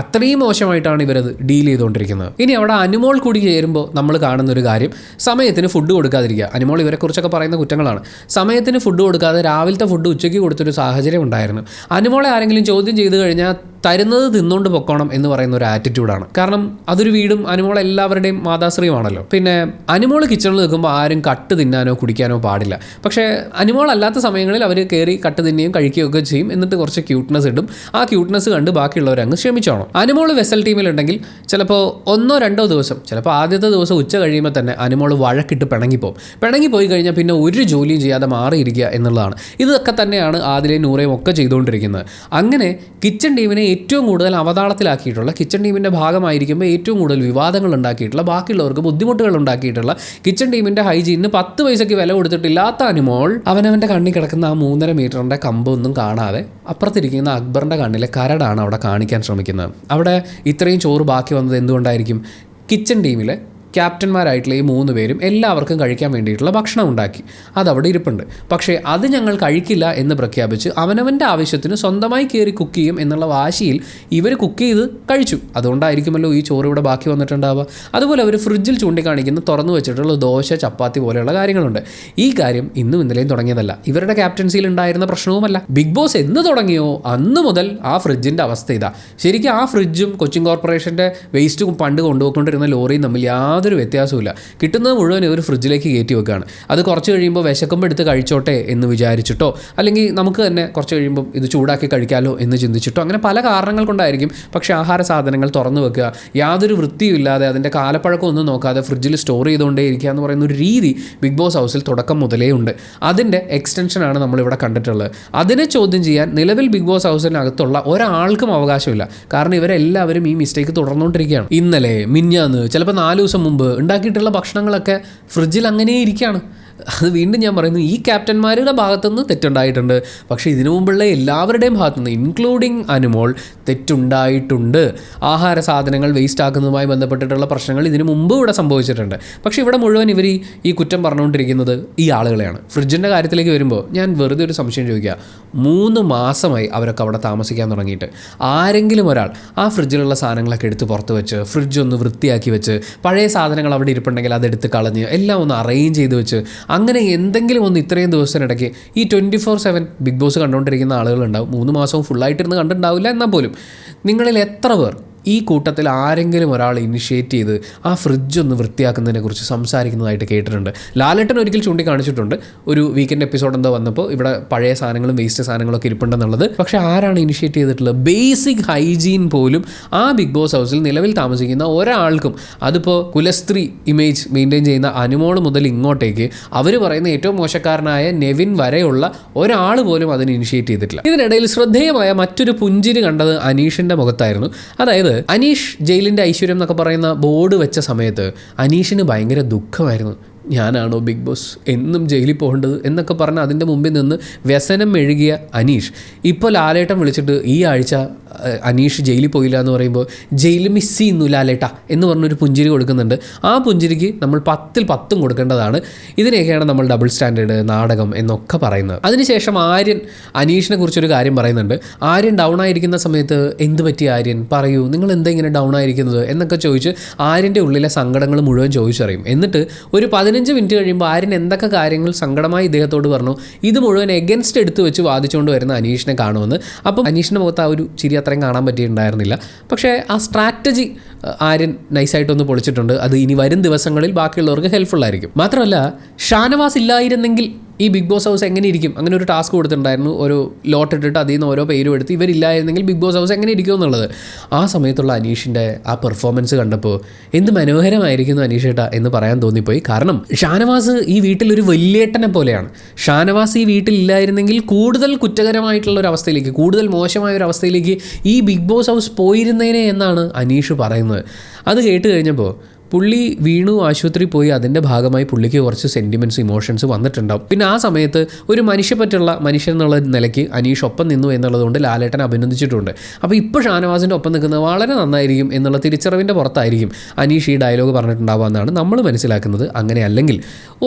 അത്രയും മോശമായിട്ടാണ് ഇവരത് ഡീൽ ചെയ്തുകൊണ്ടിരിക്കുന്നത്. ഇനി അവിടെ അനുമോൾ കൂടി ചേരുമ്പോൾ നമ്മൾ കാണുന്ന ഒരു കാര്യം, സമയത്തിന് ഫുഡ് കൊടുക്കാതിരിക്കുക. അനുമോൾ ഇവരെക്കുറിച്ചൊക്കെ പറയുന്ന കുറ്റങ്ങളാണ്. സമയത്തിന് ഫുഡ് കൊടുക്കാതെ രാവിലത്തെ ഫുഡ് ഉച്ചയ്ക്ക് കൊടുത്തൊരു സാഹചര്യം ഉണ്ടായിരുന്നു. അനുമോളെ ആരെങ്കിലും ചോദ്യം ചെയ്ത് കഴിഞ്ഞാൽ തരുന്നത് തിന്നുകൊണ്ട് പൊക്കോണം എന്ന് പറയുന്ന ഒരു ആറ്റിറ്റ്യൂഡാണ്. കാരണം അതൊരു വീടും അനുമോൾ എല്ലാവരുടെയും മാതാശ്രീയുമാണല്ലോ. പിന്നെ അനുമോൾ കിച്ചണിൽ നിൽക്കുമ്പോൾ ആരും കട്ട് തിന്നാനോ കുടിക്കാനോ പാടില്ല. പക്ഷേ അനുമോൾ അല്ലാത്ത സമയങ്ങളിൽ അവർ കയറി കട്ട് തിന്നുകയും കഴിക്കുകയൊക്കെ ചെയ്യും. എന്നിട്ട് കുറച്ച് ക്യൂട്ട്നെസ് ഇടും. ആ ക്യൂട്ട്നെസ് കണ്ട് ബാക്കിയുള്ളവർ അങ്ങ് ക്ഷമിച്ചോണം. അനുമോൾ വെസൽ ടീമിലുണ്ടെങ്കിൽ ചിലപ്പോൾ 1-2 ദിവസം, ചിലപ്പോൾ ആദ്യത്തെ ദിവസം ഉച്ച കഴിയുമ്പോൾ തന്നെ അനുമോൾ വഴക്കിട്ട് പിണങ്ങിപ്പോയി കഴിഞ്ഞാൽ പിന്നെ ഒരു ജോലിയും ചെയ്യാതെ മാറിയിരിക്കുക എന്നുള്ളതാണ്. ഇതൊക്കെ തന്നെയാണ് ആദിലയും നൂറയും ഒക്കെ ചെയ്തുകൊണ്ടിരിക്കുന്നത്. അങ്ങനെ കിച്ചൺ ടീമിനെ ഏറ്റവും കൂടുതൽ അവതാളത്തിലാക്കിയിട്ടുള്ള, കിച്ചൺ ടീമിൻ്റെ ഭാഗമായിരിക്കുമ്പോൾ ഏറ്റവും കൂടുതൽ വിവാദങ്ങൾ ഉണ്ടാക്കിയിട്ടുള്ള, ബാക്കിയുള്ളവർക്ക് ബുദ്ധിമുട്ടുകൾ ഉണ്ടാക്കിയിട്ടുള്ള, കിച്ചൺ ടീമിൻ്റെ ഹൈജീനിന് 10 പൈസയ്ക്ക് വില കൊടുത്തിട്ടില്ലാത്ത അനുമോൾ അവനവൻ്റെ കണ്ണിൽ കിടക്കുന്ന ആ 3.5 മീറ്ററിൻ്റെ കമ്പൊന്നും കാണാതെ അപ്പുറത്തിരിക്കുന്ന അക്ബറിൻ്റെ കണ്ണിലെ കരടാണ് അവിടെ കാണിക്കാൻ ശ്രമിക്കുന്നത്. അവിടെ ഇത്രയും ചോറ് ബാക്കി വന്നത് എന്തുകൊണ്ടായിരിക്കും? കിച്ചൺ ടീമിലെ ക്യാപ്റ്റന്മാരായിട്ടുള്ള ഈ 3 പേരും എല്ലാവർക്കും കഴിക്കാൻ വേണ്ടിയിട്ടുള്ള ഭക്ഷണം ഉണ്ടാക്കി, അതവിടെ ഇരിപ്പുണ്ട്. പക്ഷേ അത് ഞങ്ങൾ കഴിക്കില്ല എന്ന് പ്രഖ്യാപിച്ച് അവനവൻ്റെ ആവശ്യത്തിന് സ്വന്തമായി കയറി കുക്ക് ചെയ്യും എന്നുള്ള വാശിയിൽ ഇവർ കുക്ക് ചെയ്ത് കഴിച്ചു. അതുകൊണ്ടായിരിക്കുമല്ലോ ഈ ചോറ് ഇവിടെ ബാക്കി വന്നിട്ടുണ്ടാവുക. അതുപോലെ അവർ ഫ്രിഡ്ജിൽ ചൂണ്ടിക്കാണിക്കുന്ന തുറന്നു വെച്ചിട്ടുള്ള ദോശ, ചപ്പാത്തി പോലെയുള്ള കാര്യങ്ങളുണ്ട്. ഈ കാര്യം ഇന്നും ഇന്നലെയും തുടങ്ങിയതല്ല, ഇവരുടെ ക്യാപ്റ്റൻസിയിൽ ഉണ്ടായിരുന്ന പ്രശ്നവുമല്ല. ബിഗ് ബോസ് എന്ന് തുടങ്ങിയോ അന്ന് മുതൽ ആ ഫ്രിഡ്ജിൻ്റെ അവസ്ഥ ഇതാ. ശരിക്കും ആ ഫ്രിഡ്ജും കൊച്ചിൻ കോർപ്പറേഷൻ്റെ വേസ്റ്റ് പണ്ട് കൊണ്ടുപോയിക്കൊണ്ടിരുന്ന ലോറിയും തമ്മിൽ യാതൊരു യാതൊരു വ്യത്യാസവുമില്ല. കിട്ടുന്നത് മുഴുവൻ ഇവർ ഫ്രിഡ്ജിലേക്ക് കയറ്റി വെക്കുകയാണ്. അത് കുറച്ച് കഴിയുമ്പോൾ വിശക്കുമ്പോൾ എടുത്ത് കഴിച്ചോട്ടെ എന്ന് വിചാരിച്ചിട്ടോ അല്ലെങ്കിൽ നമുക്ക് തന്നെ കുറച്ച് കഴിയുമ്പോൾ ഇത് ചൂടാക്കി കഴിക്കാമല്ലോ എന്ന് ചിന്തിച്ചിട്ടോ അങ്ങനെ പല കാരണങ്ങൾ കൊണ്ടായിരിക്കും. പക്ഷേ ആഹാര സാധനങ്ങൾ തുറന്നു വെക്കുക, യാതൊരു വൃത്തിയില്ലാതെ അതിൻ്റെ കാലപ്പഴക്കം ഒന്നും നോക്കാതെ ഫ്രിഡ്ജിൽ സ്റ്റോർ ചെയ്തുകൊണ്ടേ ഇരിക്കുക എന്ന് പറയുന്ന ഒരു രീതി ബിഗ് ബോസ് ഹൗസിൽ തുടക്കം മുതലേ ഉണ്ട്. അതിൻ്റെ എക്സ്റ്റൻഷനാണ് നമ്മളിവിടെ കണ്ടിട്ടുള്ളത്. അതിനെ ചോദ്യം ചെയ്യാൻ നിലവിൽ ബിഗ് ബോസ് ഹൗസിനകത്തുള്ള ഒരാൾക്കും അവകാശമില്ല. കാരണം ഇവരെല്ലാവരും ഈ മിസ്റ്റേക്ക് തുടർന്നുകൊണ്ടിരിക്കുകയാണ്. ഇന്നലെ, മിഞ്ഞാന്ന്, ചിലപ്പോൾ 4 ദിവസം മുമ്പ് ഉണ്ടാക്കിയിട്ടുള്ള ഭക്ഷണങ്ങളൊക്കെ ഫ്രിഡ്ജിൽ അങ്ങനെ ഇരിക്കുകയാണ്. അത് വീണ്ടും ഞാൻ പറയുന്നു, ഈ ക്യാപ്റ്റന്മാരുടെ ഭാഗത്തുനിന്ന് തെറ്റുണ്ടായിട്ടുണ്ട്. പക്ഷേ ഇതിനു മുമ്പുള്ള എല്ലാവരുടെയും ഭാഗത്തുനിന്ന് ഇൻക്ലൂഡിങ് അനുമോൾ തെറ്റുണ്ടായിട്ടുണ്ട്. ആഹാര സാധനങ്ങൾ വേസ്റ്റ് ആക്കുന്നതുമായി ബന്ധപ്പെട്ടിട്ടുള്ള പ്രശ്നങ്ങൾ ഇതിനു മുമ്പ് ഇവിടെ സംഭവിച്ചിട്ടുണ്ട്. പക്ഷേ ഇവിടെ മുഴുവൻ ഇവർ ഈ കുറ്റം പറഞ്ഞുകൊണ്ടിരിക്കുന്നത് ഈ ആളുകളെയാണ്. ഫ്രിഡ്ജിൻ്റെ കാര്യത്തിലേക്ക് വരുമ്പോൾ ഞാൻ വെറുതെ ഒരു സംശയം ചോദിക്കുക. 3 മാസമായി അവരൊക്കെ അവിടെ താമസിക്കാൻ തുടങ്ങിയിട്ട് ആരെങ്കിലും ഒരാൾ ആ ഫ്രിഡ്ജിലുള്ള സാധനങ്ങളൊക്കെ എടുത്ത് പുറത്ത് വെച്ച് ഫ്രിഡ്ജ് ഒന്ന് വൃത്തിയാക്കി വെച്ച് പഴയ സാധനങ്ങൾ അവിടെ ഇരിപ്പുണ്ടെങ്കിൽ അതെടുത്ത് കളഞ്ഞ് എല്ലാം ഒന്ന് അറേഞ്ച് ചെയ്ത് വെച്ച് അങ്ങനെ എന്തെങ്കിലും ഒന്ന് ഇത്രയും ദിവസത്തിനിടയ്ക്ക് ഈ 24/7 ബിഗ് ബോസ് കണ്ടുകൊണ്ടിരിക്കുന്ന ആളുകളുണ്ടാവും. 3 മാസവും ഫുള്ളായിട്ടിരുന്ന് കണ്ടിട്ടുണ്ടാവില്ല. എന്നാൽ പോലും നിങ്ങളിൽ എത്ര പേർ ഈ കൂട്ടത്തിൽ ആരെങ്കിലും ഒരാൾ ഇനിഷ്യേറ്റ് ചെയ്ത് ആ ഫ്രിഡ്ജ് ഒന്ന് വൃത്തിയാക്കുന്നതിനെക്കുറിച്ച് സംസാരിക്കുന്നതായിട്ട് കേട്ടിട്ടുണ്ട്? ലാലേട്ടൻ ഒരിക്കൽ ചൂണ്ടിക്കാണിച്ചിട്ടുണ്ട്, ഒരു വീക്കെൻഡ് എപ്പിസോഡ് എന്തോ വന്നപ്പോൾ ഇവിടെ പഴയ സാധനങ്ങളും വേസ്റ്റ് സാധനങ്ങളൊക്കെ ഇരിപ്പുണ്ടെന്നുള്ളത്. പക്ഷേ ആരാണ് ഇനിഷ്യേറ്റ് ചെയ്തിട്ടുള്ളത്? ബേസിക് ഹൈജീൻ പോലും ആ ബിഗ് ബോസ് ഹൗസിൽ നിലവിൽ താമസിക്കുന്ന ഒരാൾക്കും, അതിപ്പോൾ കുലസ്ത്രീ ഇമേജ് മെയിൻറ്റെയിൻ ചെയ്യുന്ന അനുമോൾ മുതൽ ഇങ്ങോട്ടേക്ക് അവർ പറയുന്ന ഏറ്റവും മോശക്കാരനായ നെവിൻ വരെയുള്ള ഒരാൾ പോലും അതിന് ഇനിഷ്യേറ്റ് ചെയ്തിട്ടില്ല. ഇതിനിടയിൽ ശ്രദ്ധേയമായ മറ്റൊരു പുഞ്ചിരി കണ്ടത് അനീഷിൻ്റെ മുഖത്തായിരുന്നു. അതായത് അനീഷ് ജയിലിൻ്റെ ഐശ്വര്യം എന്നൊക്കെ പറയുന്ന ബോർഡ് വെച്ച സമയത്ത് അനീഷിന് ഭയങ്കര ദുഃഖമായിരുന്നു. ഞാനാണോ ബിഗ് ബോസ് എന്നും ജയിലിൽ പോകേണ്ടത് എന്നൊക്കെ പറഞ്ഞ് അതിൻ്റെ മുമ്പിൽ നിന്ന് വ്യസനം മെഴുകിയ അനീഷ് ഇപ്പോൾ ലാലേട്ടൻ വിളിച്ചിട്ട് ഈ ആഴ്ച അനീഷ് ജയിലിൽ പോയില്ല എന്ന് പറയുമ്പോൾ ജയിലിൽ മിസ് ചെയ്യുന്നു ലാലേട്ട എന്ന് പറഞ്ഞൊരു പുഞ്ചിരി കൊടുക്കുന്നുണ്ട്. ആ പുഞ്ചിരിക്ക് നമ്മൾ 10ൽ 10 കൊടുക്കേണ്ടതാണ്. ഇതിനെയൊക്കെയാണ് നമ്മൾ ഡബിൾ സ്റ്റാൻഡേർഡ്, നാടകം എന്നൊക്കെ പറയുന്നത്. അതിനുശേഷം ആര്യൻ അനീഷിനെ കുറിച്ചൊരു കാര്യം പറയുന്നുണ്ട്. ആര്യൻ ഡൗൺ ആയിരിക്കുന്ന സമയത്ത് എന്ത് പറ്റി ആര്യൻ പറയൂ, നിങ്ങൾ എന്താ ഇങ്ങനെ ഡൗൺ ആയിരിക്കുന്നത് എന്നൊക്കെ ചോദിച്ച് ആര്യൻ്റെ ഉള്ളിലെ സങ്കടങ്ങൾ മുഴുവൻ ചോദിച്ചറിയും. എന്നിട്ട് ഒരു 15 മിനിറ്റ് കഴിയുമ്പോൾ ആര്യൻ എന്തൊക്കെ കാര്യങ്ങൾ സങ്കടമായി ഇദ്ദേഹത്തോട് പറഞ്ഞു, ഇത് മുഴുവൻ എഗൻസ്റ്റ് എടുത്ത് വെച്ച് വാദിച്ചുകൊണ്ട് വരുന്ന അനീഷിനെ കാണുമെന്ന്. അപ്പം അനീഷിൻ്റെ മുഖത്ത് ആ ഒരു ചിരി അത്രയും കാണാൻ പറ്റിയിട്ടുണ്ടായിരുന്നില്ല. പക്ഷേ ആ സ്ട്രാറ്റജി ആര്യൻ നൈസായിട്ടൊന്ന് പൊളിച്ചിട്ടുണ്ട്. അത് ഇനി വരും ദിവസങ്ങളിൽ ബാക്കിയുള്ളവർക്ക് ഹെൽപ്ഫുൾ ആയിരിക്കും. മാത്രമല്ല, ഷാനവാസ് ഇല്ലായിരുന്നെങ്കിൽ ഈ ബിഗ് ബോസ് ഹൗസ് എങ്ങനെ ഇരിക്കും? അങ്ങനെ ഒരു ടാസ്ക് കൊടുത്തിട്ടുണ്ടായിരുന്നു. ഒരു ലോട്ട് ഇട്ടിട്ട് അതിൽ നിന്ന് ഓരോ പേരും എടുത്ത് ഇവരില്ലായിരുന്നെങ്കിൽ ബിഗ് ബോസ് ഹൗസ് എങ്ങനെ ഇരിക്കും എന്നുള്ളത്. ആ സമയത്തുള്ള അനീഷിൻ്റെ ആ പെർഫോമൻസ് കണ്ടപ്പോൾ എന്ത് മനോഹരമായിരിക്കുന്നു അനീഷേട്ട എന്ന് പറയാൻ തോന്നിപ്പോയി. കാരണം ഷാനവാസ് ഈ വീട്ടിലൊരു വലിയേട്ടനെ പോലെയാണ്. ഷാനവാസ് ഈ വീട്ടിലില്ലായിരുന്നെങ്കിൽ കൂടുതൽ കുറ്റകരമായിട്ടുള്ള ഒരു അവസ്ഥയിലേക്ക്, കൂടുതൽ മോശമായ ഒരു അവസ്ഥയിലേക്ക് ഈ ബിഗ് ബോസ് ഹൗസ് പോയിരുന്നേനെ എന്നാണ് അനീഷ് പറയുന്നത്. അത് കേട്ട് കഴിഞ്ഞപ്പോൾ പുള്ളി വീണു, ആശുപത്രി പോയി. അതിൻ്റെ ഭാഗമായി പുള്ളിക്ക് കുറച്ച് സെൻറ്റിമെൻറ്റ്സ്, ഇമോഷൻസ് വന്നിട്ടുണ്ടാവും. പിന്നെ ആ സമയത്ത് ഒരു മനുഷ്യപ്പറ്റുള്ള മനുഷ്യൻ എന്നുള്ള നിലയ്ക്ക് അനീഷ് ഒപ്പം നിന്നു എന്നുള്ളതുകൊണ്ട് ലാലേട്ടൻ അഭിനന്ദിച്ചിട്ടുണ്ട്. അപ്പോൾ ഇപ്പോൾ ഷാനവാസിൻ്റെ ഒപ്പം നിൽക്കുന്നത് വളരെ നന്നായിരിക്കും എന്നുള്ള തിരിച്ചറിവിൻ്റെ പുറത്തായിരിക്കും അനീഷ് ഈ ഡയലോഗ് പറഞ്ഞിട്ടുണ്ടാവുമെന്നാണ് നമ്മൾ മനസ്സിലാക്കുന്നത്. അങ്ങനെ അല്ലെങ്കിൽ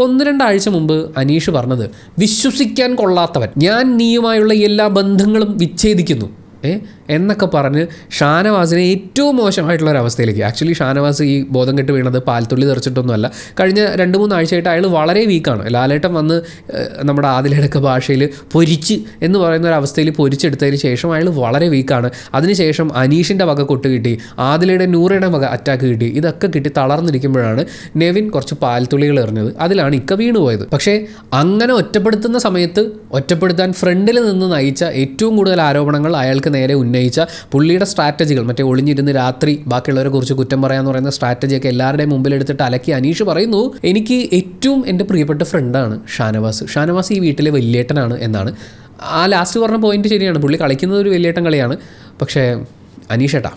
1-2 ആഴ്ച മുമ്പ് അനീഷ് പറഞ്ഞത്, വിശ്വസിക്കാൻ കൊള്ളാത്തവൻ, ഞാൻ നീയുമായുള്ള എല്ലാ ബന്ധങ്ങളും വിച്ഛേദിക്കുന്നു എന്നൊക്കെ പറഞ്ഞ് ഷാനവാസിനെ ഏറ്റവും മോശമായിട്ടുള്ളൊരവസ്ഥയിലേക്ക്. ആക്ച്വലി ഷാനവാസ് ഈ ബോധം കെട്ട് വീണത് പാൽത്തുള്ളി തെറിച്ചിട്ടൊന്നുമല്ല. കഴിഞ്ഞ 2-3 ആഴ്ചയായിട്ട് അയാൾ വളരെ വീക്കാണ്. ലാലേട്ടൻ വന്ന് നമ്മുടെ ആദിലടക്ക ഭാഷയിൽ പൊരിച്ച് എന്ന് പറയുന്ന ഒരു അവസ്ഥയിൽ പൊരിച്ചെടുത്തതിന് ശേഷം അയാൾ വളരെ വീക്കാണ്. അതിനുശേഷം അനീഷിൻ്റെ വക കൊട്ട് കിട്ടി, ആദിലയുടെ നൂറയുടെ വക അറ്റാക്ക് കിട്ടി. ഇതൊക്കെ കിട്ടി തളർന്നിരിക്കുമ്പോഴാണ് നെവിൻ കുറച്ച് പാൽത്തുള്ളികൾ എറിഞ്ഞത്. അതിലാണ് ഇക്ക വീണുപോയത്. പക്ഷേ അങ്ങനെ ഒറ്റപ്പെടുത്തുന്ന സമയത്ത് ഒറ്റപ്പെടുത്താൻ ഫ്രണ്ടിൽ നിന്ന് നയിച്ച ഏറ്റവും കൂടുതൽ ആരോപണങ്ങൾ അയാൾക്ക് നേരെ ഉന്നയിച്ച പുള്ളിയുടെ സ്ട്രാറ്റജികൾ, മറ്റേ ഒളിഞ്ഞിരുന്ന് രാത്രി ബാക്കിയുള്ളവരെ കുറിച്ച് കുറ്റം പറയാന്ന് പറയുന്ന സ്ട്രാറ്റജിയൊക്കെ എല്ലാവരുടെയും മുമ്പിൽ എടുത്തിട്ട് അലക്കി അനീഷ് പറയുന്നു, എനിക്ക് ഏറ്റവും എൻ്റെ പ്രിയപ്പെട്ട ഫ്രണ്ടാണ് ഷാനവാസ്. ഷാനവാസ് ഈ വീട്ടിലെ വലിയേട്ടനാണ് എന്നാണ്. ആ ലാസ്റ്റ് പറഞ്ഞ പോയിന്റ് ശരിയാണ്. പുള്ളി കളിക്കുന്നത് ഒരു വലിയേട്ടൻ കളിയാണ്. പക്ഷേ അനീഷേട്ടാ,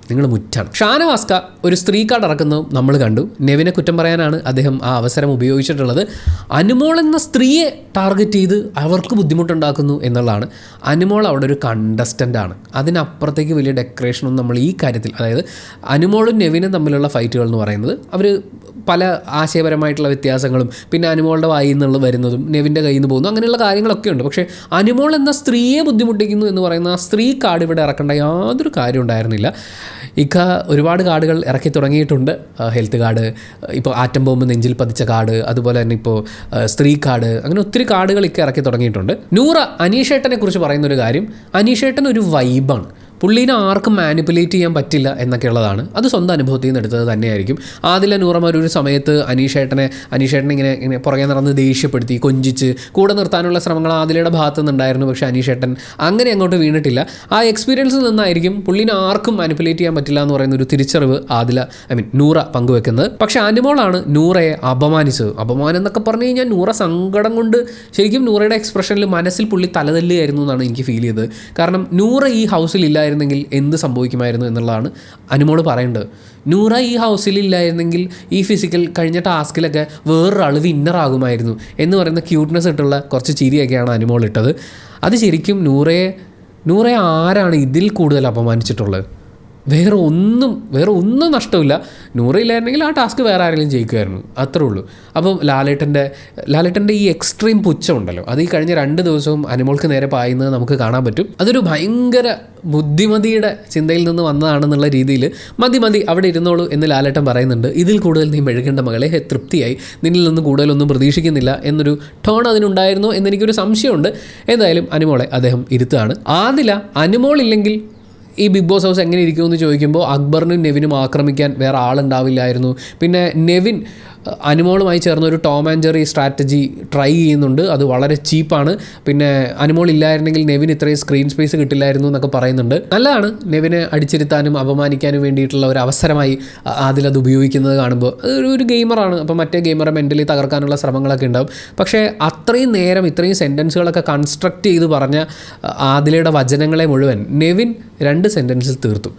നിങ്ങൾ മുറ്റാണ്. ഷാനവാസ്ക ഒരു സ്ത്രീ കാർഡ് ഇറക്കുന്നതും നമ്മൾ കണ്ടു. നെവിനെ കുറ്റം പറയാനാണ് അദ്ദേഹം ആ അവസരം ഉപയോഗിച്ചിട്ടുള്ളത്. അനുമോൾ എന്ന സ്ത്രീയെ ടാർഗറ്റ് ചെയ്ത് അവർക്ക് ബുദ്ധിമുട്ടുണ്ടാക്കുന്നു എന്നുള്ളതാണ്. അനുമോൾ അവിടെ ഒരു കണ്ടസ്റ്റൻ്റാണ്. അതിനപ്പുറത്തേക്ക് വലിയ ഡെക്കറേഷനൊന്നും നമ്മൾ ഈ കാര്യത്തിൽ, അതായത് അനുമോളും നെവിനും തമ്മിലുള്ള ഫൈറ്റുകൾ എന്ന് പറയുന്നത് അവർ പല ആശയപരമായിട്ടുള്ള വ്യത്യാസങ്ങളും പിന്നെ അനുമോളുടെ വായിൽ നിന്നുള്ള വരുന്നതും നെവിൻ്റെ കയ്യിൽ നിന്ന് പോകുന്നു, അങ്ങനെയുള്ള കാര്യങ്ങളൊക്കെ ഉണ്ട്. പക്ഷേ അനുമോൾ എന്ന സ്ത്രീയെ ബുദ്ധിമുട്ടിക്കുന്നു എന്ന് പറയുന്ന ആ സ്ത്രീ കാർഡ് ഇവിടെ ഇറക്കേണ്ട യാതൊരു കാര്യം ഉണ്ടായിരുന്നില്ല. ഇക്ക ഒരുപാട് കാർഡുകൾ ഇറക്കി തുടങ്ങിയിട്ടുണ്ട്. ഹെൽത്ത് കാർഡ്, ഇപ്പോൾ ആറ്റം ബോംബ് നെഞ്ചിൽ പതിച്ച കാർഡ്, അതുപോലെ തന്നെ ഇപ്പോൾ സ്ത്രീ കാർഡ്, അങ്ങനെ ഒത്തിരി കാർഡുകൾ ഇക്ക ഇറക്കി തുടങ്ങിയിട്ടുണ്ട്. നൂറ അനീഷേട്ടനെ കുറിച്ച് പറയുന്നൊരു കാര്യം, അനീഷേട്ടൻ ഒരു വൈബാണ്. പുള്ളീനെ ആർക്കും മാനിപ്പുലേറ്റ് ചെയ്യാൻ പറ്റില്ല എന്നൊക്കെയുള്ളതാണ്. അത് സ്വന്തം അനുഭവത്തിൽ നിന്ന് എടുത്തത് തന്നെയായിരിക്കും. ആദില നൂറമാർ ഒരു സമയത്ത് അനീഷേട്ടനെ ഇങ്ങനെ പുറകെ നടന്ന് ദേഷ്യപ്പെടുത്തി കൊഞ്ചിച്ച് കൂടെ നിർത്താനുള്ള ശ്രമങ്ങൾ ആദിലയുടെ ഭാഗത്തു നിന്നുണ്ടായിരുന്നു. പക്ഷേ അനീഷേട്ടൻ അങ്ങനെ അങ്ങോട്ട് വീണിട്ടില്ല. ആ എക്സ്പീരിയൻസിൽ നിന്നായിരിക്കും പുള്ളീനെ ആർക്കും മാനിപ്പുലേറ്റ് ചെയ്യാൻ പറ്റില്ല എന്ന് പറയുന്ന ഒരു തിരിച്ചറിവ് നൂറ പങ്കുവെക്കുന്നത്. പക്ഷേ അനുമോളാണ് നൂറയെ അപമാനിച്ചത്. അപമാനം എന്നൊക്കെ പറഞ്ഞു കഴിഞ്ഞാൽ നൂറ സങ്കടം കൊണ്ട് ശരിക്കും നൂറയുടെ എക്സ്പ്രഷനിൽ മനസ്സിൽ പുള്ളി തലതല്ലുകയായിരുന്നു എന്നാണ് എനിക്ക് ഫീൽ ചെയ്തത്. കാരണം നൂറ ഈ ഹൗസിൽ ഇല്ലായിരുന്നെങ്കിൽ എന്ത് സംഭവിക്കുമായിരുന്നു എന്നുള്ളതാണ് അനുമോൾ പറയേണ്ടത്. നൂറ ഈ ഹൗസിലില്ലായിരുന്നെങ്കിൽ ഈ ഫിസിക്കൽ കഴിഞ്ഞ ടാസ്കിലൊക്കെ വേറൊരാൾ വിന്നറാകുമായിരുന്നു എന്ന് പറയുന്ന ക്യൂട്ട്നെസ് ഇട്ടുള്ള കുറച്ച് ചിരിയൊക്കെയാണ് അനുമോൾ ഇട്ടത്. അത് ശരിക്കും നൂറയെ ആരാണ് ഇതിൽ കൂടുതൽ അപമാനിച്ചിട്ടുള്ളത്? വേറെ ഒന്നും നഷ്ടമില്ല. നൂറയില്ലായിരുന്നെങ്കിൽ ആ ടാസ്ക് വേറെ ആരെങ്കിലും ജയിക്കുമായിരുന്നു, അത്രേ ഉള്ളൂ. അപ്പം ലാലേട്ടൻ്റെ ഈ എക്സ്ട്രീം പുച്ഛം ഉണ്ടല്ലോ, അത് ഈ കഴിഞ്ഞ 2 ദിവസവും അനുമോൾക്ക് നേരെ പായുന്നത് നമുക്ക് കാണാൻ പറ്റും. അതൊരു ഭയങ്കര ബുദ്ധിമതിയുടെ ചിന്തയിൽ നിന്ന് വന്നതാണെന്നുള്ള രീതിയിൽ മതി അവിടെ ഇരുന്നോളൂ എന്ന് ലാലേട്ടൻ പറയുന്നുണ്ട്. ഇതിൽ കൂടുതൽ നീ മെഴുകേണ്ട മകളെ, തൃപ്തിയായി, നിന്നിൽ നിന്ന് കൂടുതലൊന്നും പ്രതീക്ഷിക്കുന്നില്ല എന്നൊരു ടോൺ അതിനുണ്ടായിരുന്നു എന്നെനിക്കൊരു സംശയമുണ്ട്. എന്തായാലും അനുമോളെ അദ്ദേഹം ഇരുത്തുകയാണ്. ആദില അനുമോളില്ലെങ്കിൽ ഈ ബിഗ് ബോസ് ഹൗസ് എങ്ങനെ ഇരിക്കുമെന്ന് ചോദിക്കുമ്പോൾ അക്ബറിനും നെവിനും ആക്രമിക്കാൻ വേറെ ആളുണ്ടാവില്ലായിരുന്നു. പിന്നെ നെവിൻ അനുമോളുമായി ചേർന്ന് ഒരു Tom and Jerry strategy try ചെയ്യുന്നുണ്ട്. അത് വളരെ ചീപ്പാണ്. പിന്നെ അനുമോൾ ഇല്ലായിരുന്നെങ്കിൽ നെവിന് ഇത്രയും സ്ക്രീൻ സ്പേസ് കിട്ടില്ലായിരുന്നു എന്നൊക്കെ പറയുന്നുണ്ട്. നല്ലതാണ് നെവിനെ അടിച്ചിരുത്താനും അപമാനിക്കാനും വേണ്ടിയിട്ടുള്ള ഒരു അവസരമായി അതിലത് ഉപയോഗിക്കുന്നത് കാണുമ്പോൾ. ഒരു ഗെയിമറാണ്, അപ്പോൾ മറ്റേ ഗെയിമറെ മെൻ്റലി തകർക്കാനുള്ള ശ്രമങ്ങളൊക്കെ ഉണ്ടാവും. പക്ഷേ അത്രയും നേരം ഇത്രയും സെൻറ്റൻസുകളൊക്കെ കൺസ്ട്രക്റ്റ് ചെയ്ത് പറഞ്ഞ ആദിലയുടെ വചനങ്ങളെ മുഴുവൻ നെവിൻ 2 സെൻറ്റൻസിൽ തീർത്തു.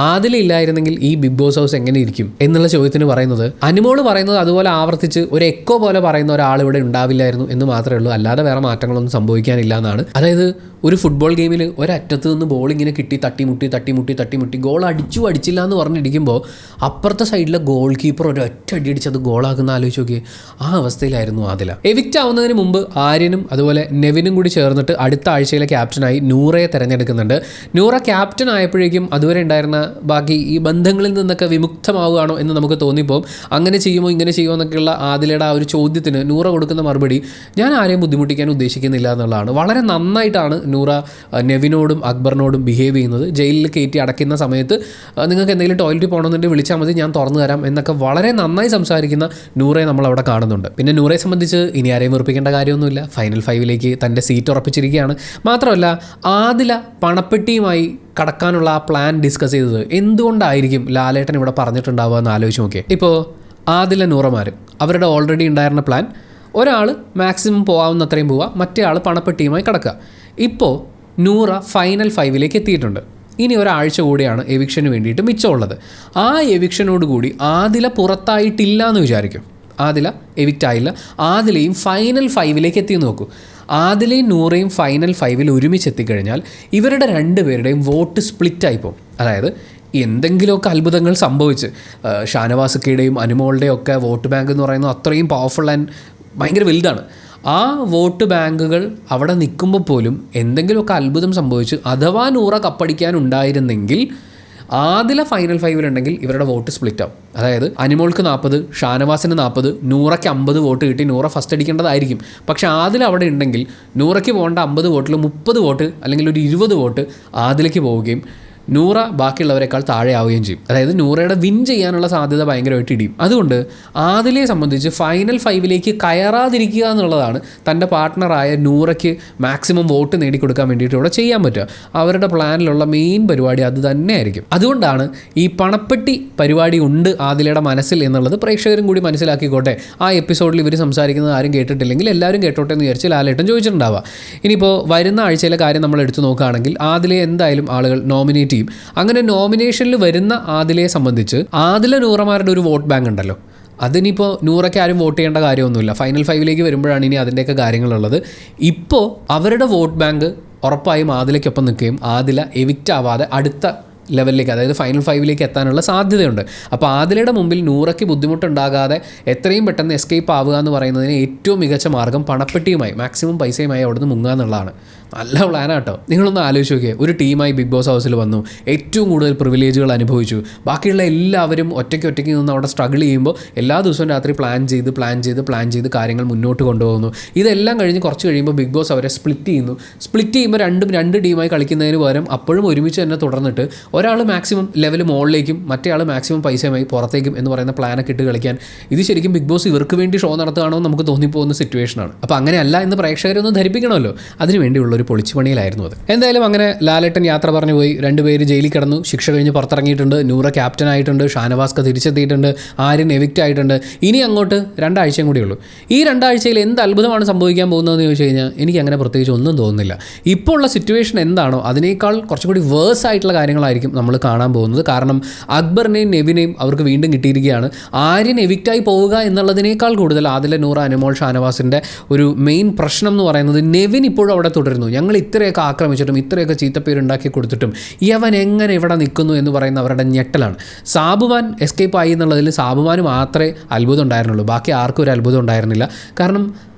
ആദില ഇല്ലായിരുന്നെങ്കിൽ ഈ ബിഗ് ബോസ് ഹൗസ് എങ്ങനെ ഇരിക്കും എന്നുള്ള ചോദ്യത്തിന് പറയുന്നത്, അനുമോൾ പറയുന്നത് അതുപോലെ ആവർത്തിച്ച് ഒരു എക്കോ പോലെ പറയുന്ന ഒരാൾ ഇവിടെ ഉണ്ടാവില്ലായിരുന്നു എന്ന് മാത്രമേ ഉള്ളൂ, അല്ലാതെ വേറെ മാറ്റങ്ങളൊന്നും സംഭവിക്കാനില്ല എന്നാണ്. അതായത് ഒരു ഫുട്ബോൾ ഗെയിമിൽ ഒരറ്റത്ത് നിന്ന് ബോൾ ഇങ്ങനെ കിട്ടി തട്ടിമുട്ടി ഗോൾ അടിച്ചില്ല എന്ന് പറഞ്ഞിരിക്കുമ്പോൾ അപ്പുറത്തെ സൈഡിലെ ഗോൾ കീപ്പർ ഒരൊറ്റ അടി അടിച്ചത് ഗോളാക്കുന്ന ആലോചിച്ച് നോക്കിയേ. ആ അവസ്ഥയിലായിരുന്നു ആദില. എവിക്റ്റ് ആവുന്നതിന് മുമ്പ് ആര്യനും അതുപോലെ നെവിനും കൂടി ചേർന്നിട്ട് അടുത്ത ആഴ്ചയിലെ ക്യാപ്റ്റനായി നൂറയെ തിരഞ്ഞെടുക്കുന്നുണ്ട്. നൂറ ക്യാപ്റ്റൻ ആയപ്പോഴേക്കും അതുവരെ ഉണ്ടായിരുന്ന ബാക്കി ഈ ബന്ധങ്ങളിൽ നിന്നൊക്കെ വിമുക്തമാവുകയാണോ എന്ന് നമുക്ക് തോന്നിപ്പോൾ അങ്ങനെ ചെയ്യുമോ ഇങ്ങനെ ചെയ്യുമോ എന്നൊക്കെയുള്ള ആദിലയുടെ ആ ഒരു ചോദ്യത്തിന് നൂറ കൊടുക്കുന്ന മറുപടി, ഞാൻ ആരെയും ബുദ്ധിമുട്ടിക്കാൻ ഉദ്ദേശിക്കുന്നില്ല എന്നുള്ളതാണ്. വളരെ നന്നായിട്ടാണ് നൂറ നെവിനോടും അക്ബറിനോടും ബിഹേവ് ചെയ്യുന്നത്. ജയിലിൽ കയറ്റി അടയ്ക്കുന്ന സമയത്ത് നിങ്ങൾക്ക് എന്തെങ്കിലും ടോയ്ലറ്റിൽ പോകണമെന്നുണ്ടെങ്കിൽ വിളിച്ചാൽ മതി, ഞാൻ തുറന്നു തരാം എന്നൊക്കെ വളരെ നന്നായി സംസാരിക്കുന്ന നൂറയെ നമ്മളവിടെ കാണുന്നുണ്ട്. പിന്നെ നൂറയെ സംബന്ധിച്ച് ഇനി ആരെയും വെറുപ്പിക്കേണ്ട കാര്യമൊന്നുമില്ല. ഫൈനൽ 5ലേക്ക് തൻ്റെ സീറ്റ് ഉറപ്പിച്ചിരിക്കുകയാണ്. മാത്രമല്ല ആദില പണപ്പെട്ടിയുമായി കടക്കാനുള്ള ആ പ്ലാൻ ഡിസ്കസ് ചെയ്തത് എന്തുകൊണ്ടായിരിക്കും ലാലേട്ടൻ ഇവിടെ പറഞ്ഞിട്ടുണ്ടാവുക എന്ന് ആലോചിച്ച് നോക്കിയേ. ഇപ്പോൾ ആദില നൂറമാർ അവരുടെ ഓൾറെഡി ഉണ്ടായിരുന്ന പ്ലാൻ, ഒരാൾ മാക്സിമം പോകാവുന്ന അത്രയും പോവുക, മറ്റേ ആൾ പണപ്പെട്ടിയുമായി കടക്കുക. ഇപ്പോൾ നൂറ ഫൈനൽ 5ലേക്ക് എത്തിയിട്ടുണ്ട്. ഇനി ഒരാഴ്ച കൂടിയാണ് എവിക്ഷന് വേണ്ടിയിട്ട് മിച്ചമുള്ളത്. ആ എവിക്ഷനോട് കൂടി ആദില പുറത്തായിട്ടില്ല എന്ന് വിചാരിക്കും. ആദില എവിക്റ്റ് ആയില്ല, ആദിലയും ഫൈനൽ 5ലേക്ക് എത്തിയെന്ന് നോക്കൂ. ആദിലയും നൂറയും ഫൈനൽ 5ൽ ഒരുമിച്ച് എത്തിക്കഴിഞ്ഞാൽ ഇവരുടെ 2 പേരുടെയും വോട്ട് സ്പ്ലിറ്റായി പോകും. അതായത് എന്തെങ്കിലുമൊക്കെ അത്ഭുതങ്ങൾ സംഭവിച്ച് ഷാനവാസുക്കയുടെയും അനുമോളുടെയും ഒക്കെ വോട്ട് ബാങ്ക് എന്ന് പറയുന്നത് അത്രയും പവർഫുൾ ആൻഡ് ഭയങ്കര വലുതാണ്. ആ വോട്ട് ബാങ്കുകൾ അവിടെ നിൽക്കുമ്പോൾ പോലും എന്തെങ്കിലുമൊക്കെ അത്ഭുതം സംഭവിച്ച് അഥവാ നൂറ കപ്പടിക്കാനുണ്ടായിരുന്നെങ്കിൽ ആദില ഫൈനൽ 5ലുണ്ടെങ്കിൽ ഇവരുടെ വോട്ട് സ്പ്ലിറ്റ് ആവും. അതായത് അനുമോൾക്ക് 40, ഷാനവാസിന് 40, നൂറയ്ക്ക് 50 വോട്ട് കിട്ടി നൂറ ഫസ്റ്റ് അടിക്കേണ്ടതായിരിക്കും. പക്ഷേ ആദില അവിടെ ഉണ്ടെങ്കിൽ നൂറയ്ക്ക് പോകേണ്ട 50 വോട്ടിൽ 30 വോട്ട് അല്ലെങ്കിൽ ഒരു 20 വോട്ട് ആദിലയ്ക്ക് പോവുകയും നൂറ ബാക്കിയുള്ളവരെക്കാൾ താഴെ ആവുകയും ചെയ്യും. അതായത് നൂറയുടെ വിൻ ചെയ്യാനുള്ള സാധ്യത ഭയങ്കരമായിട്ട് ഇടിയും. അതുകൊണ്ട് ആദിലയെ സംബന്ധിച്ച് ഫൈനൽ 5ലേക്ക് കയറാതിരിക്കുക എന്നുള്ളതാണ് തൻ്റെ പാർട്ട്ണറായ നൂറയ്ക്ക് മാക്സിമം വോട്ട് നേടിക്കൊടുക്കാൻ വേണ്ടിയിട്ട് ഇവിടെ ചെയ്യാൻ പറ്റുക. അവരുടെ പ്ലാനിലുള്ള മെയിൻ പരിപാടി അത് തന്നെയായിരിക്കും. അതുകൊണ്ടാണ് ഈ പണപ്പെട്ടി പരിപാടി ഉണ്ട് ആദിലയുടെ മനസ്സിൽ എന്നുള്ളത് പ്രേക്ഷകരും കൂടി മനസ്സിലാക്കിക്കോട്ടെ. ആ എപ്പിസോഡിൽ ഇവർ സംസാരിക്കുന്നത് ആരും കേട്ടിട്ടില്ലെങ്കിൽ എല്ലാവരും കേട്ടോട്ടെ എന്ന് വിചാരിച്ച് ലാലേട്ടൻ ചോദിച്ചിട്ടുണ്ടാവുക. ഇനിയിപ്പോൾ വരുന്ന ആഴ്ചയിലെ കാര്യം നമ്മൾ എടുത്തു നോക്കുകയാണെങ്കിൽ ആദിലയെ എന്തായാലും ആളുകൾ നോമിനേറ്റ് ചെയ്യും. അങ്ങനെ നോമിനേഷനിൽ വരുന്ന ആദിലയെ സംബന്ധിച്ച് ആദില നൂറമാരുടെ ഒരു വോട്ട് ബാങ്ക് ഉണ്ടല്ലോ, അതിനിപ്പോൾ നൂറയ്ക്ക് ആരും വോട്ട് ചെയ്യേണ്ട കാര്യമൊന്നുമില്ല. ഫൈനൽ 5ലേക്ക് വരുമ്പോഴാണ് ഇനി അതിൻ്റെയൊക്കെ കാര്യങ്ങളുള്ളത്. ഇപ്പോൾ അവരുടെ വോട്ട് ബാങ്ക് ഉറപ്പായും ആദിലയ്ക്കൊപ്പം നിൽക്കുകയും ആദില എവിക്റ്റ് ആവാതെ അടുത്ത ലെവലിലേക്ക്, അതായത് ഫൈനൽ 5 എത്താനുള്ള സാധ്യതയുണ്ട്. അപ്പോൾ ആദിലയുടെ മുമ്പിൽ നൂറയ്ക്ക് ബുദ്ധിമുട്ടുണ്ടാകാതെ എത്രയും പെട്ടെന്ന് എസ്കേപ്പ് ആവുക എന്ന് പറയുന്നതിന് ഏറ്റവും മികച്ച മാർഗ്ഗം പണപ്പെട്ടിയുമായി മാക്സിമം പൈസയുമായി അവിടുന്ന് മുങ്ങുക എന്നുള്ളതാണ്. നല്ല പ്ലാനാട്ടോ. നിങ്ങളൊന്ന് ആലോചിച്ച് നോക്കിയേ, ഒരു ടീമായി ബിഗ് ബോസ് ഹൗസിൽ വന്നു, ഏറ്റവും കൂടുതൽ പ്രിവിലേജുകൾ അനുഭവിച്ചു, ബാക്കിയുള്ള എല്ലാവരും ഒറ്റയ്ക്ക് നിന്ന് അവിടെ സ്ട്രഗിൾ ചെയ്യുമ്പോൾ എല്ലാ ദിവസവും രാത്രി പ്ലാൻ ചെയ്ത് കാര്യങ്ങൾ മുന്നോട്ട് കൊണ്ടുപോകുന്നു. ഇതെല്ലാം കഴിഞ്ഞ് കുറച്ച് കഴിയുമ്പോൾ ബിഗ് ബോസ് അവരെ സ്പ്ലിറ്റ് ചെയ്യുമ്പോൾ രണ്ട് ടീമായി കളിക്കുന്നതിന് പകരം അപ്പോഴും ഒരുമിച്ച് തന്നെ തുടർന്നിട്ട് ഒരാൾ മാക്സിമം ലെവൽ മുകളിലേക്കും മറ്റേ ആൾ മാക്സിമം പൈസയുമായി പുറത്തേക്കും എന്ന് പറയുന്ന പ്ലാനൊക്കെ ഇട്ട് കളിക്കാൻ, ഇത് ശരിക്കും ബിഗ് ബോസ് ഇവർക്ക് വേണ്ടി ഷോ നടത്തുകയാണോ എന്ന് നമുക്ക് തോന്നിപ്പോകുന്ന സിറ്റുവേഷനാണ്. അപ്പോൾ അങ്ങനെയല്ല എന്ന് പ്രേക്ഷകരൊന്ന് ധരിപ്പിക്കണമല്ലോ, അതിനുവേണ്ടിയുള്ള ഒരു പൊളിച്ചുപണിയിലായിരുന്നു അത്. എന്തായാലും അങ്ങനെ ലാലേട്ടൻ യാത്ര പറഞ്ഞു പോയി, 2 പേര് ജയിലിൽ കിടന്നു, ശിക്ഷ കഴിഞ്ഞ് പുറത്തിറങ്ങിയിട്ടുണ്ട്, നൂറ ക്യാപ്റ്റൻ ആയിട്ടുണ്ട്, ഷാനവാസ്ക തിരിച്ചെത്തിയിട്ടുണ്ട്, ആര്യൻ എവിക്റ്റ് ആയിട്ടുണ്ട്. ഇനി അങ്ങോട്ട് 2 ആഴ്ചയും കൂടിയുള്ളൂ. ഈ 2 ആഴ്ചയിൽ എന്ത് അത്ഭുതമാണ് സംഭവിക്കാൻ പോകുന്നതെന്ന് ചോദിച്ചു കഴിഞ്ഞാൽ എനിക്ക് അങ്ങനെ പ്രത്യേകിച്ച് ഒന്നും തോന്നുന്നില്ല. ഇപ്പോൾ ഉള്ള സിറ്റുവേഷൻ എന്താണോ അതിനേക്കാൾ കുറച്ചുകൂടി വേഴ്സ് ആയിട്ടുള്ള കാര്യങ്ങളായിരിക്കും നമ്മൾ കാണാൻ പോകുന്നത്. കാരണം അക്ബറിനെയും നെവിനെയും അവർക്ക് വീണ്ടും കിട്ടിയിരിക്കുകയാണ്. ആര്യൻ എവിക്റ്റായി പോവുക എന്നുള്ളതിനേക്കാൾ കൂടുതൽ ആദില, നൂറ, അനുമോൾ, ഷാനവാസിൻ്റെ ഒരു മെയിൻ പ്രശ്നം എന്ന് പറയുന്നത് നെവിൻ ഇപ്പോഴും അവിടെ തുടരുന്നു. ഞങ്ങൾ ഇത്രയൊക്കെ ആക്രമിച്ചിട്ടും ഇത്രയൊക്കെ ചീത്തപ്പേരുണ്ടാക്കി കൊടുത്തിട്ടും യവൻ എങ്ങനെ ഇവിടെ നിൽക്കുന്നു എന്ന് പറയുന്ന അവരുടെ ഞെട്ടലാണ്. സാബുമാൻ എസ്കേപ്പ് ആയി എന്നുള്ളതിൽ സാബുമാന് മാത്രമേ അത്ഭുതം ഉണ്ടായിരുന്നുള്ളൂ, ബാക്കി ആർക്കും ഒരു അത്ഭുതം ഉണ്ടായിരുന്നില്ല. കാരണം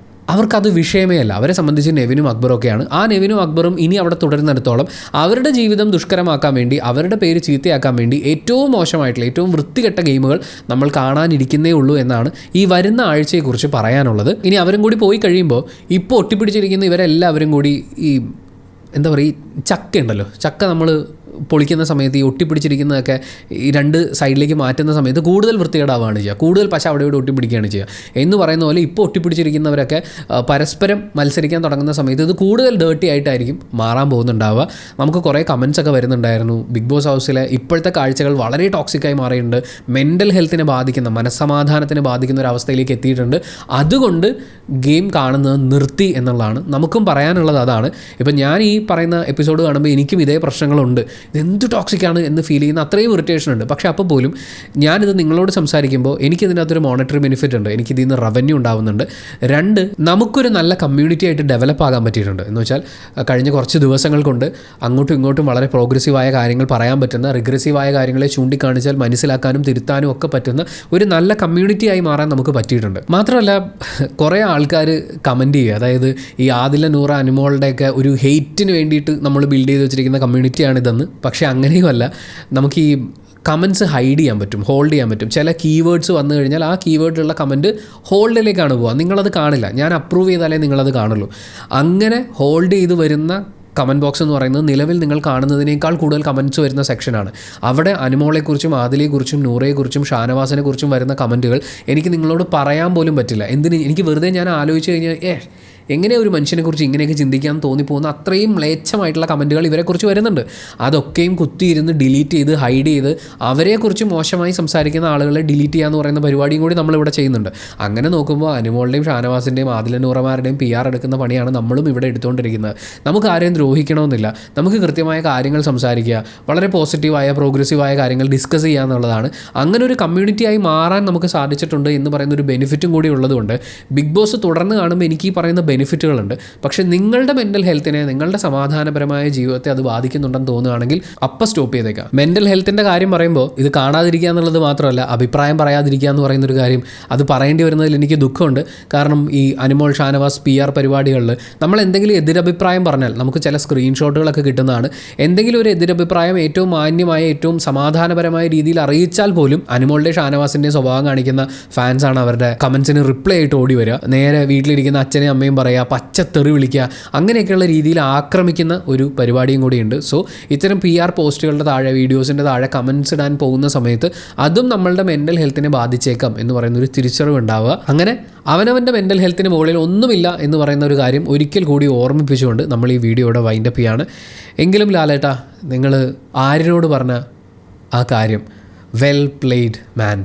അവർക്കത് വിഷയമേ അല്ല. അവരെ സംബന്ധിച്ച് നെവിനും അക്ബറും ഒക്കെയാണ്. ആ നെവിനും അക്ബറും ഇനി അവിടെ തുടരുന്നിടത്തോളം അവരുടെ ജീവിതം ദുഷ്കരമാക്കാൻ വേണ്ടി, അവരുടെ പേര് ചീത്തയാക്കാൻ വേണ്ടി ഏറ്റവും മോശമായിട്ടുള്ള ഏറ്റവും വൃത്തികെട്ട ഗെയിമുകൾ നമ്മൾ കാണാനിരിക്കുന്നേ ഉള്ളൂ എന്നാണ് ഈ വരുന്ന ആഴ്ചയെക്കുറിച്ച് പറയാനുള്ളത്. ഇനി അവരും കൂടി പോയി കഴിയുമ്പോൾ ഇപ്പോൾ ഒട്ടിപ്പിടിച്ചിരിക്കുന്ന ഇവരെല്ലാവരും കൂടി ഈ എന്താ പറയുക, ഈ ചക്ക ഉണ്ടല്ലോ, ചക്ക നമ്മൾ പൊളിക്കുന്ന സമയത്ത് ഈ ഒട്ടിപ്പിടിച്ചിരിക്കുന്നതൊക്കെ ഈ 2 സൈഡിലേക്ക് മാറ്റുന്ന സമയത്ത് കൂടുതൽ വൃത്തികേടാവുകയാണ് ചെയ്യുക, കൂടുതൽ പശ അവിടെ ഇവിടെ ഒട്ടിപ്പിടിക്കുകയാണ് ചെയ്യുക എന്ന് പറയുന്ന പോലെ ഇപ്പോൾ ഒട്ടിപ്പിടിച്ചിരിക്കുന്നവരൊക്കെ പരസ്പരം മത്സരിക്കാൻ തുടങ്ങുന്ന സമയത്ത് ഇത് കൂടുതൽ ഡേർട്ടി ആയിട്ടായിരിക്കും മാറാൻ പോകുന്നുണ്ടാവുക. നമുക്ക് കുറേ കമൻസ് ഒക്കെ വരുന്നുണ്ടായിരുന്നു. ബിഗ് ബോസ് ഹൗസിലെ ഇപ്പോഴത്തെ കാഴ്ചകൾ വളരെ ടോക്സിക്കായി മാറിയിട്ടുണ്ട്, മെൻ്റൽ ഹെൽത്തിനെ ബാധിക്കുന്ന, മനസ്സമാധാനത്തിനെ ബാധിക്കുന്ന ഒരു അവസ്ഥയിലേക്ക് എത്തിയിട്ടുണ്ട്. അതുകൊണ്ട് ഗെയിം കാണുന്നത് നിർത്തി എന്നുള്ളതാണ് നമുക്കും പറയാനുള്ളത്. അതാണ് ഇപ്പം ഞാൻ ഈ പറയുന്ന എപ്പിസോഡ് കാണുമ്പോൾ എനിക്കും ഇതേ പ്രശ്നങ്ങളുണ്ട്, ഇതെന്ത് ടോക്സിക്കാണ് എന്ന് ഫീൽ ചെയ്യുന്ന അത്രയും ഇറിറ്റേഷൻ ഉണ്ട്. പക്ഷേ അപ്പോൾ പോലും ഞാനിത് നിങ്ങളോട് സംസാരിക്കുമ്പോൾ എനിക്കിതിനകത്തൊരു മോണിറ്ററി ബെനിഫിറ്റ് ഉണ്ട്, എനിക്കിതിൽ നിന്ന് റവന്യൂ ഉണ്ടാവുന്നുണ്ട്. 2, നമുക്കൊരു നല്ല കമ്മ്യൂണിറ്റി ആയിട്ട് ഡെവലപ്പ് ആകാൻ പറ്റിയിട്ടുണ്ട്. എന്ന് വെച്ചാൽ കഴിഞ്ഞ കുറച്ച് ദിവസങ്ങൾ കൊണ്ട് അങ്ങോട്ടും ഇങ്ങോട്ടും വളരെ പ്രോഗ്രസീവായ കാര്യങ്ങൾ പറയാൻ പറ്റുന്ന, റിഗ്രസീവായ കാര്യങ്ങളെ ചൂണ്ടിക്കാണിച്ചാൽ മനസ്സിലാക്കാനും തിരുത്താനും ഒക്കെ പറ്റുന്ന ഒരു നല്ല കമ്മ്യൂണിറ്റി ആയി മാറാൻ നമുക്ക് പറ്റിയിട്ടുണ്ട്. മാത്രമല്ല കുറേ ആൾക്കാർ കമൻറ്റ് ചെയ്യുക, അതായത് ഈ ആദില, നൂറ, അനുമോളുടെയൊക്കെ ഒരു ഹെയ്റ്റിന് വേണ്ടിയിട്ട് നമ്മൾ ബിൽഡ് ചെയ്ത് വെച്ചിരിക്കുന്ന കമ്മ്യൂണിറ്റിയാണിതെന്ന്. പക്ഷേ അങ്ങനെയുമല്ല, നമുക്ക് ഈ കമൻസ് ഹൈഡ് ചെയ്യാൻ പറ്റും, ഹോൾഡ് ചെയ്യാൻ പറ്റും. ചില കീവേഡ്സ് വന്നു കഴിഞ്ഞാൽ ആ കീവേഡിലുള്ള കമൻറ്റ് ഹോൾഡിലേക്കാണ് പോവുക, നിങ്ങളത് കാണില്ല, ഞാൻ അപ്രൂവ് ചെയ്താലേ നിങ്ങളത് കാണുള്ളൂ. അങ്ങനെ ഹോൾഡ് ചെയ്ത് വരുന്ന കമൻറ്റ് ബോക്സ് എന്ന് പറയുന്നത് നിലവിൽ നിങ്ങൾ കാണുന്നതിനേക്കാൾ കൂടുതൽ കമൻറ്റ്സ് വരുന്ന സെക്ഷനാണ്. അവിടെ അനുമോളെക്കുറിച്ചും ആദിലയെക്കുറിച്ചും നൂറയെക്കുറിച്ചും ഷാനവാസിനെക്കുറിച്ചും വരുന്ന കമൻറ്റുകൾ എനിക്ക് നിങ്ങളോട് പറയാൻ പോലും പറ്റില്ല. എന്തിന്, എനിക്ക് വെറുതെ ഞാൻ ആലോചിച്ച് കഴിഞ്ഞാൽ എങ്ങനെ ഒരു മനുഷ്യനെക്കുറിച്ച് ഇങ്ങനെയൊക്കെ ചിന്തിക്കാൻ തോന്നിപ്പോകുന്ന അത്രയും മ്ലേച്ഛമായിട്ടുള്ള കമൻറ്റുകൾ ഇവരെക്കുറിച്ച് വരുന്നുണ്ട്. അതൊക്കെയും കുത്തിയിരുന്ന് ഡിലീറ്റ് ചെയ്ത് ഹൈഡ് ചെയ്ത് അവരെക്കുറിച്ച് മോശമായി സംസാരിക്കുന്ന ആളുകളെ ഡിലീറ്റ് ചെയ്യുക എന്ന് പറയുന്ന പരിപാടിയും കൂടി നമ്മളിവിടെ ചെയ്യുന്നുണ്ട്. അങ്ങനെ നോക്കുമ്പോൾ അനുമോളുടെയും ഷാനവാസിൻ്റെയും ആദില, നൂറമാരുടെയും PR എടുക്കുന്ന പണിയാണ് നമ്മളും ഇവിടെ എടുത്തുകൊണ്ടിരിക്കുന്നത്. നമുക്ക് ആരെയും ദ്രോഹിക്കണമെന്നില്ല, നമുക്ക് കൃത്യമായ കാര്യങ്ങൾ സംസാരിക്കുക, വളരെ പോസിറ്റീവായ പ്രോഗ്രസീവായ കാര്യങ്ങൾ ഡിസ്കസ് ചെയ്യുക എന്നുള്ളതാണ്. അങ്ങനെ ഒരു കമ്മ്യൂണിറ്റിയായി മാറാൻ നമുക്ക് സാധിച്ചിട്ടുണ്ട് എന്ന് പറയുന്ന ഒരു ബെനിഫിറ്റും കൂടി ഉള്ളതുകൊണ്ട് ബിഗ് ബോസ് തുടർന്ന് കാണുമ്പോൾ എനിക്ക് ഈ പറയുന്ന ബെനിഫിറ്റുകളുണ്ട്. പക്ഷേ നിങ്ങളുടെ മെൻ്റൽ ഹെൽത്തിനെ, നിങ്ങളുടെ സമാധാനപരമായ ജീവിതത്തെ അത് ബാധിക്കുന്നുണ്ടെന്ന് തോന്നുകയാണെങ്കിൽ അപ്പം സ്റ്റോപ്പ് ചെയ്തേക്കാം. മെൻ്റൽ ഹെൽത്തിൻ്റെ കാര്യം പറയുമ്പോൾ ഇത് കാണാതിരിക്കുക എന്നുള്ളത് മാത്രമല്ല, അഭിപ്രായം പറയാതിരിക്കുക എന്ന് പറയുന്നൊരു കാര്യം, അത് പറയേണ്ടി വരുന്നതിൽ എനിക്ക് ദുഃഖമുണ്ട്. കാരണം ഈ അനുമോൾ, ഷാനവാസ് PR പരിപാടികളിൽ നമ്മൾ എന്തെങ്കിലും എതിരഭിപ്രായം പറഞ്ഞാൽ നമുക്ക് ചില സ്ക്രീൻഷോട്ടുകളൊക്കെ കിട്ടുന്നതാണ്. എന്തെങ്കിലും ഒരു എതിരഭിപ്രായം ഏറ്റവും മാന്യമായ, ഏറ്റവും സമാധാനപരമായ രീതിയിൽ അറിയിച്ചാൽ പോലും അനുമോളുടെ, ഷാനവാസിൻ്റെ സ്വഭാവം കാണിക്കുന്ന ഫാൻസാണ് അവരുടെ കമൻസിന് റിപ്ലൈ ആയിട്ട് ഓടി വരിക. നേരെ വീട്ടിലിരിക്കുന്ന അച്ഛനെയും അമ്മയും പറയുക, പച്ചത്തെറി വിളിക്കുക, അങ്ങനെയൊക്കെയുള്ള രീതിയിൽ ആക്രമിക്കുന്ന ഒരു പരിപാടിയും കൂടിയുണ്ട്. സോ ഇത്തരം PR പോസ്റ്റുകളുടെ താഴെ, വീഡിയോസിൻ്റെ താഴെ കമൻസ് ഇടാൻ പോകുന്ന സമയത്ത് അതും നമ്മളുടെ മെൻ്റൽ ഹെൽത്തിനെ ബാധിച്ചേക്കാം എന്ന് പറയുന്നൊരു തിരിച്ചറിവ് ഉണ്ടാവുക. അങ്ങനെ അവനവൻ്റെ മെൻ്റൽ ഹെൽത്തിന് മുകളിൽ ഒന്നുമില്ല എന്ന് പറയുന്ന ഒരു കാര്യം ഒരിക്കൽ കൂടി ഓർമ്മിപ്പിച്ചുകൊണ്ട് നമ്മൾ ഈ വീഡിയോയുടെ വൈൻഡപ്പ് ചെയ്യാണ്. എങ്കിലും ലാലേട്ടാ, നിങ്ങൾ ആര്യനോട് പറഞ്ഞ ആ കാര്യം വെൽ പ്ലേഡ് മാൻ.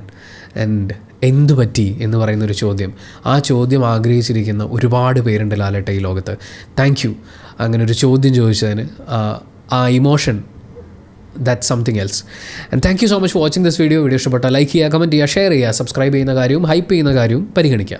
ആൻഡ് എന്തു പറ്റി എന്ന് പറയുന്നൊരു ചോദ്യം, ആ ചോദ്യം ആഗ്രഹിച്ചിരിക്കുന്ന ഒരുപാട് പേരുണ്ട് ലാലേട്ട ഈ ലോകത്ത്. താങ്ക് യു അങ്ങനെ ഒരു ചോദ്യം ചോദിച്ചതിന്. ആ emotion, that's something else. And thank you so much for watching this video. Video ഇഷ്ടപ്പെട്ടാൽ ലൈക്ക് ചെയ്യുക, കമൻറ്റ് ചെയ്യുക, ഷെയർ ചെയ്യുക, സബ്സ്ക്രൈബ് ചെയ്യുന്ന കാര്യവും ഹൈപ്പ് ചെയ്യുന്ന കാര്യവും പരിഗണിക്കുക.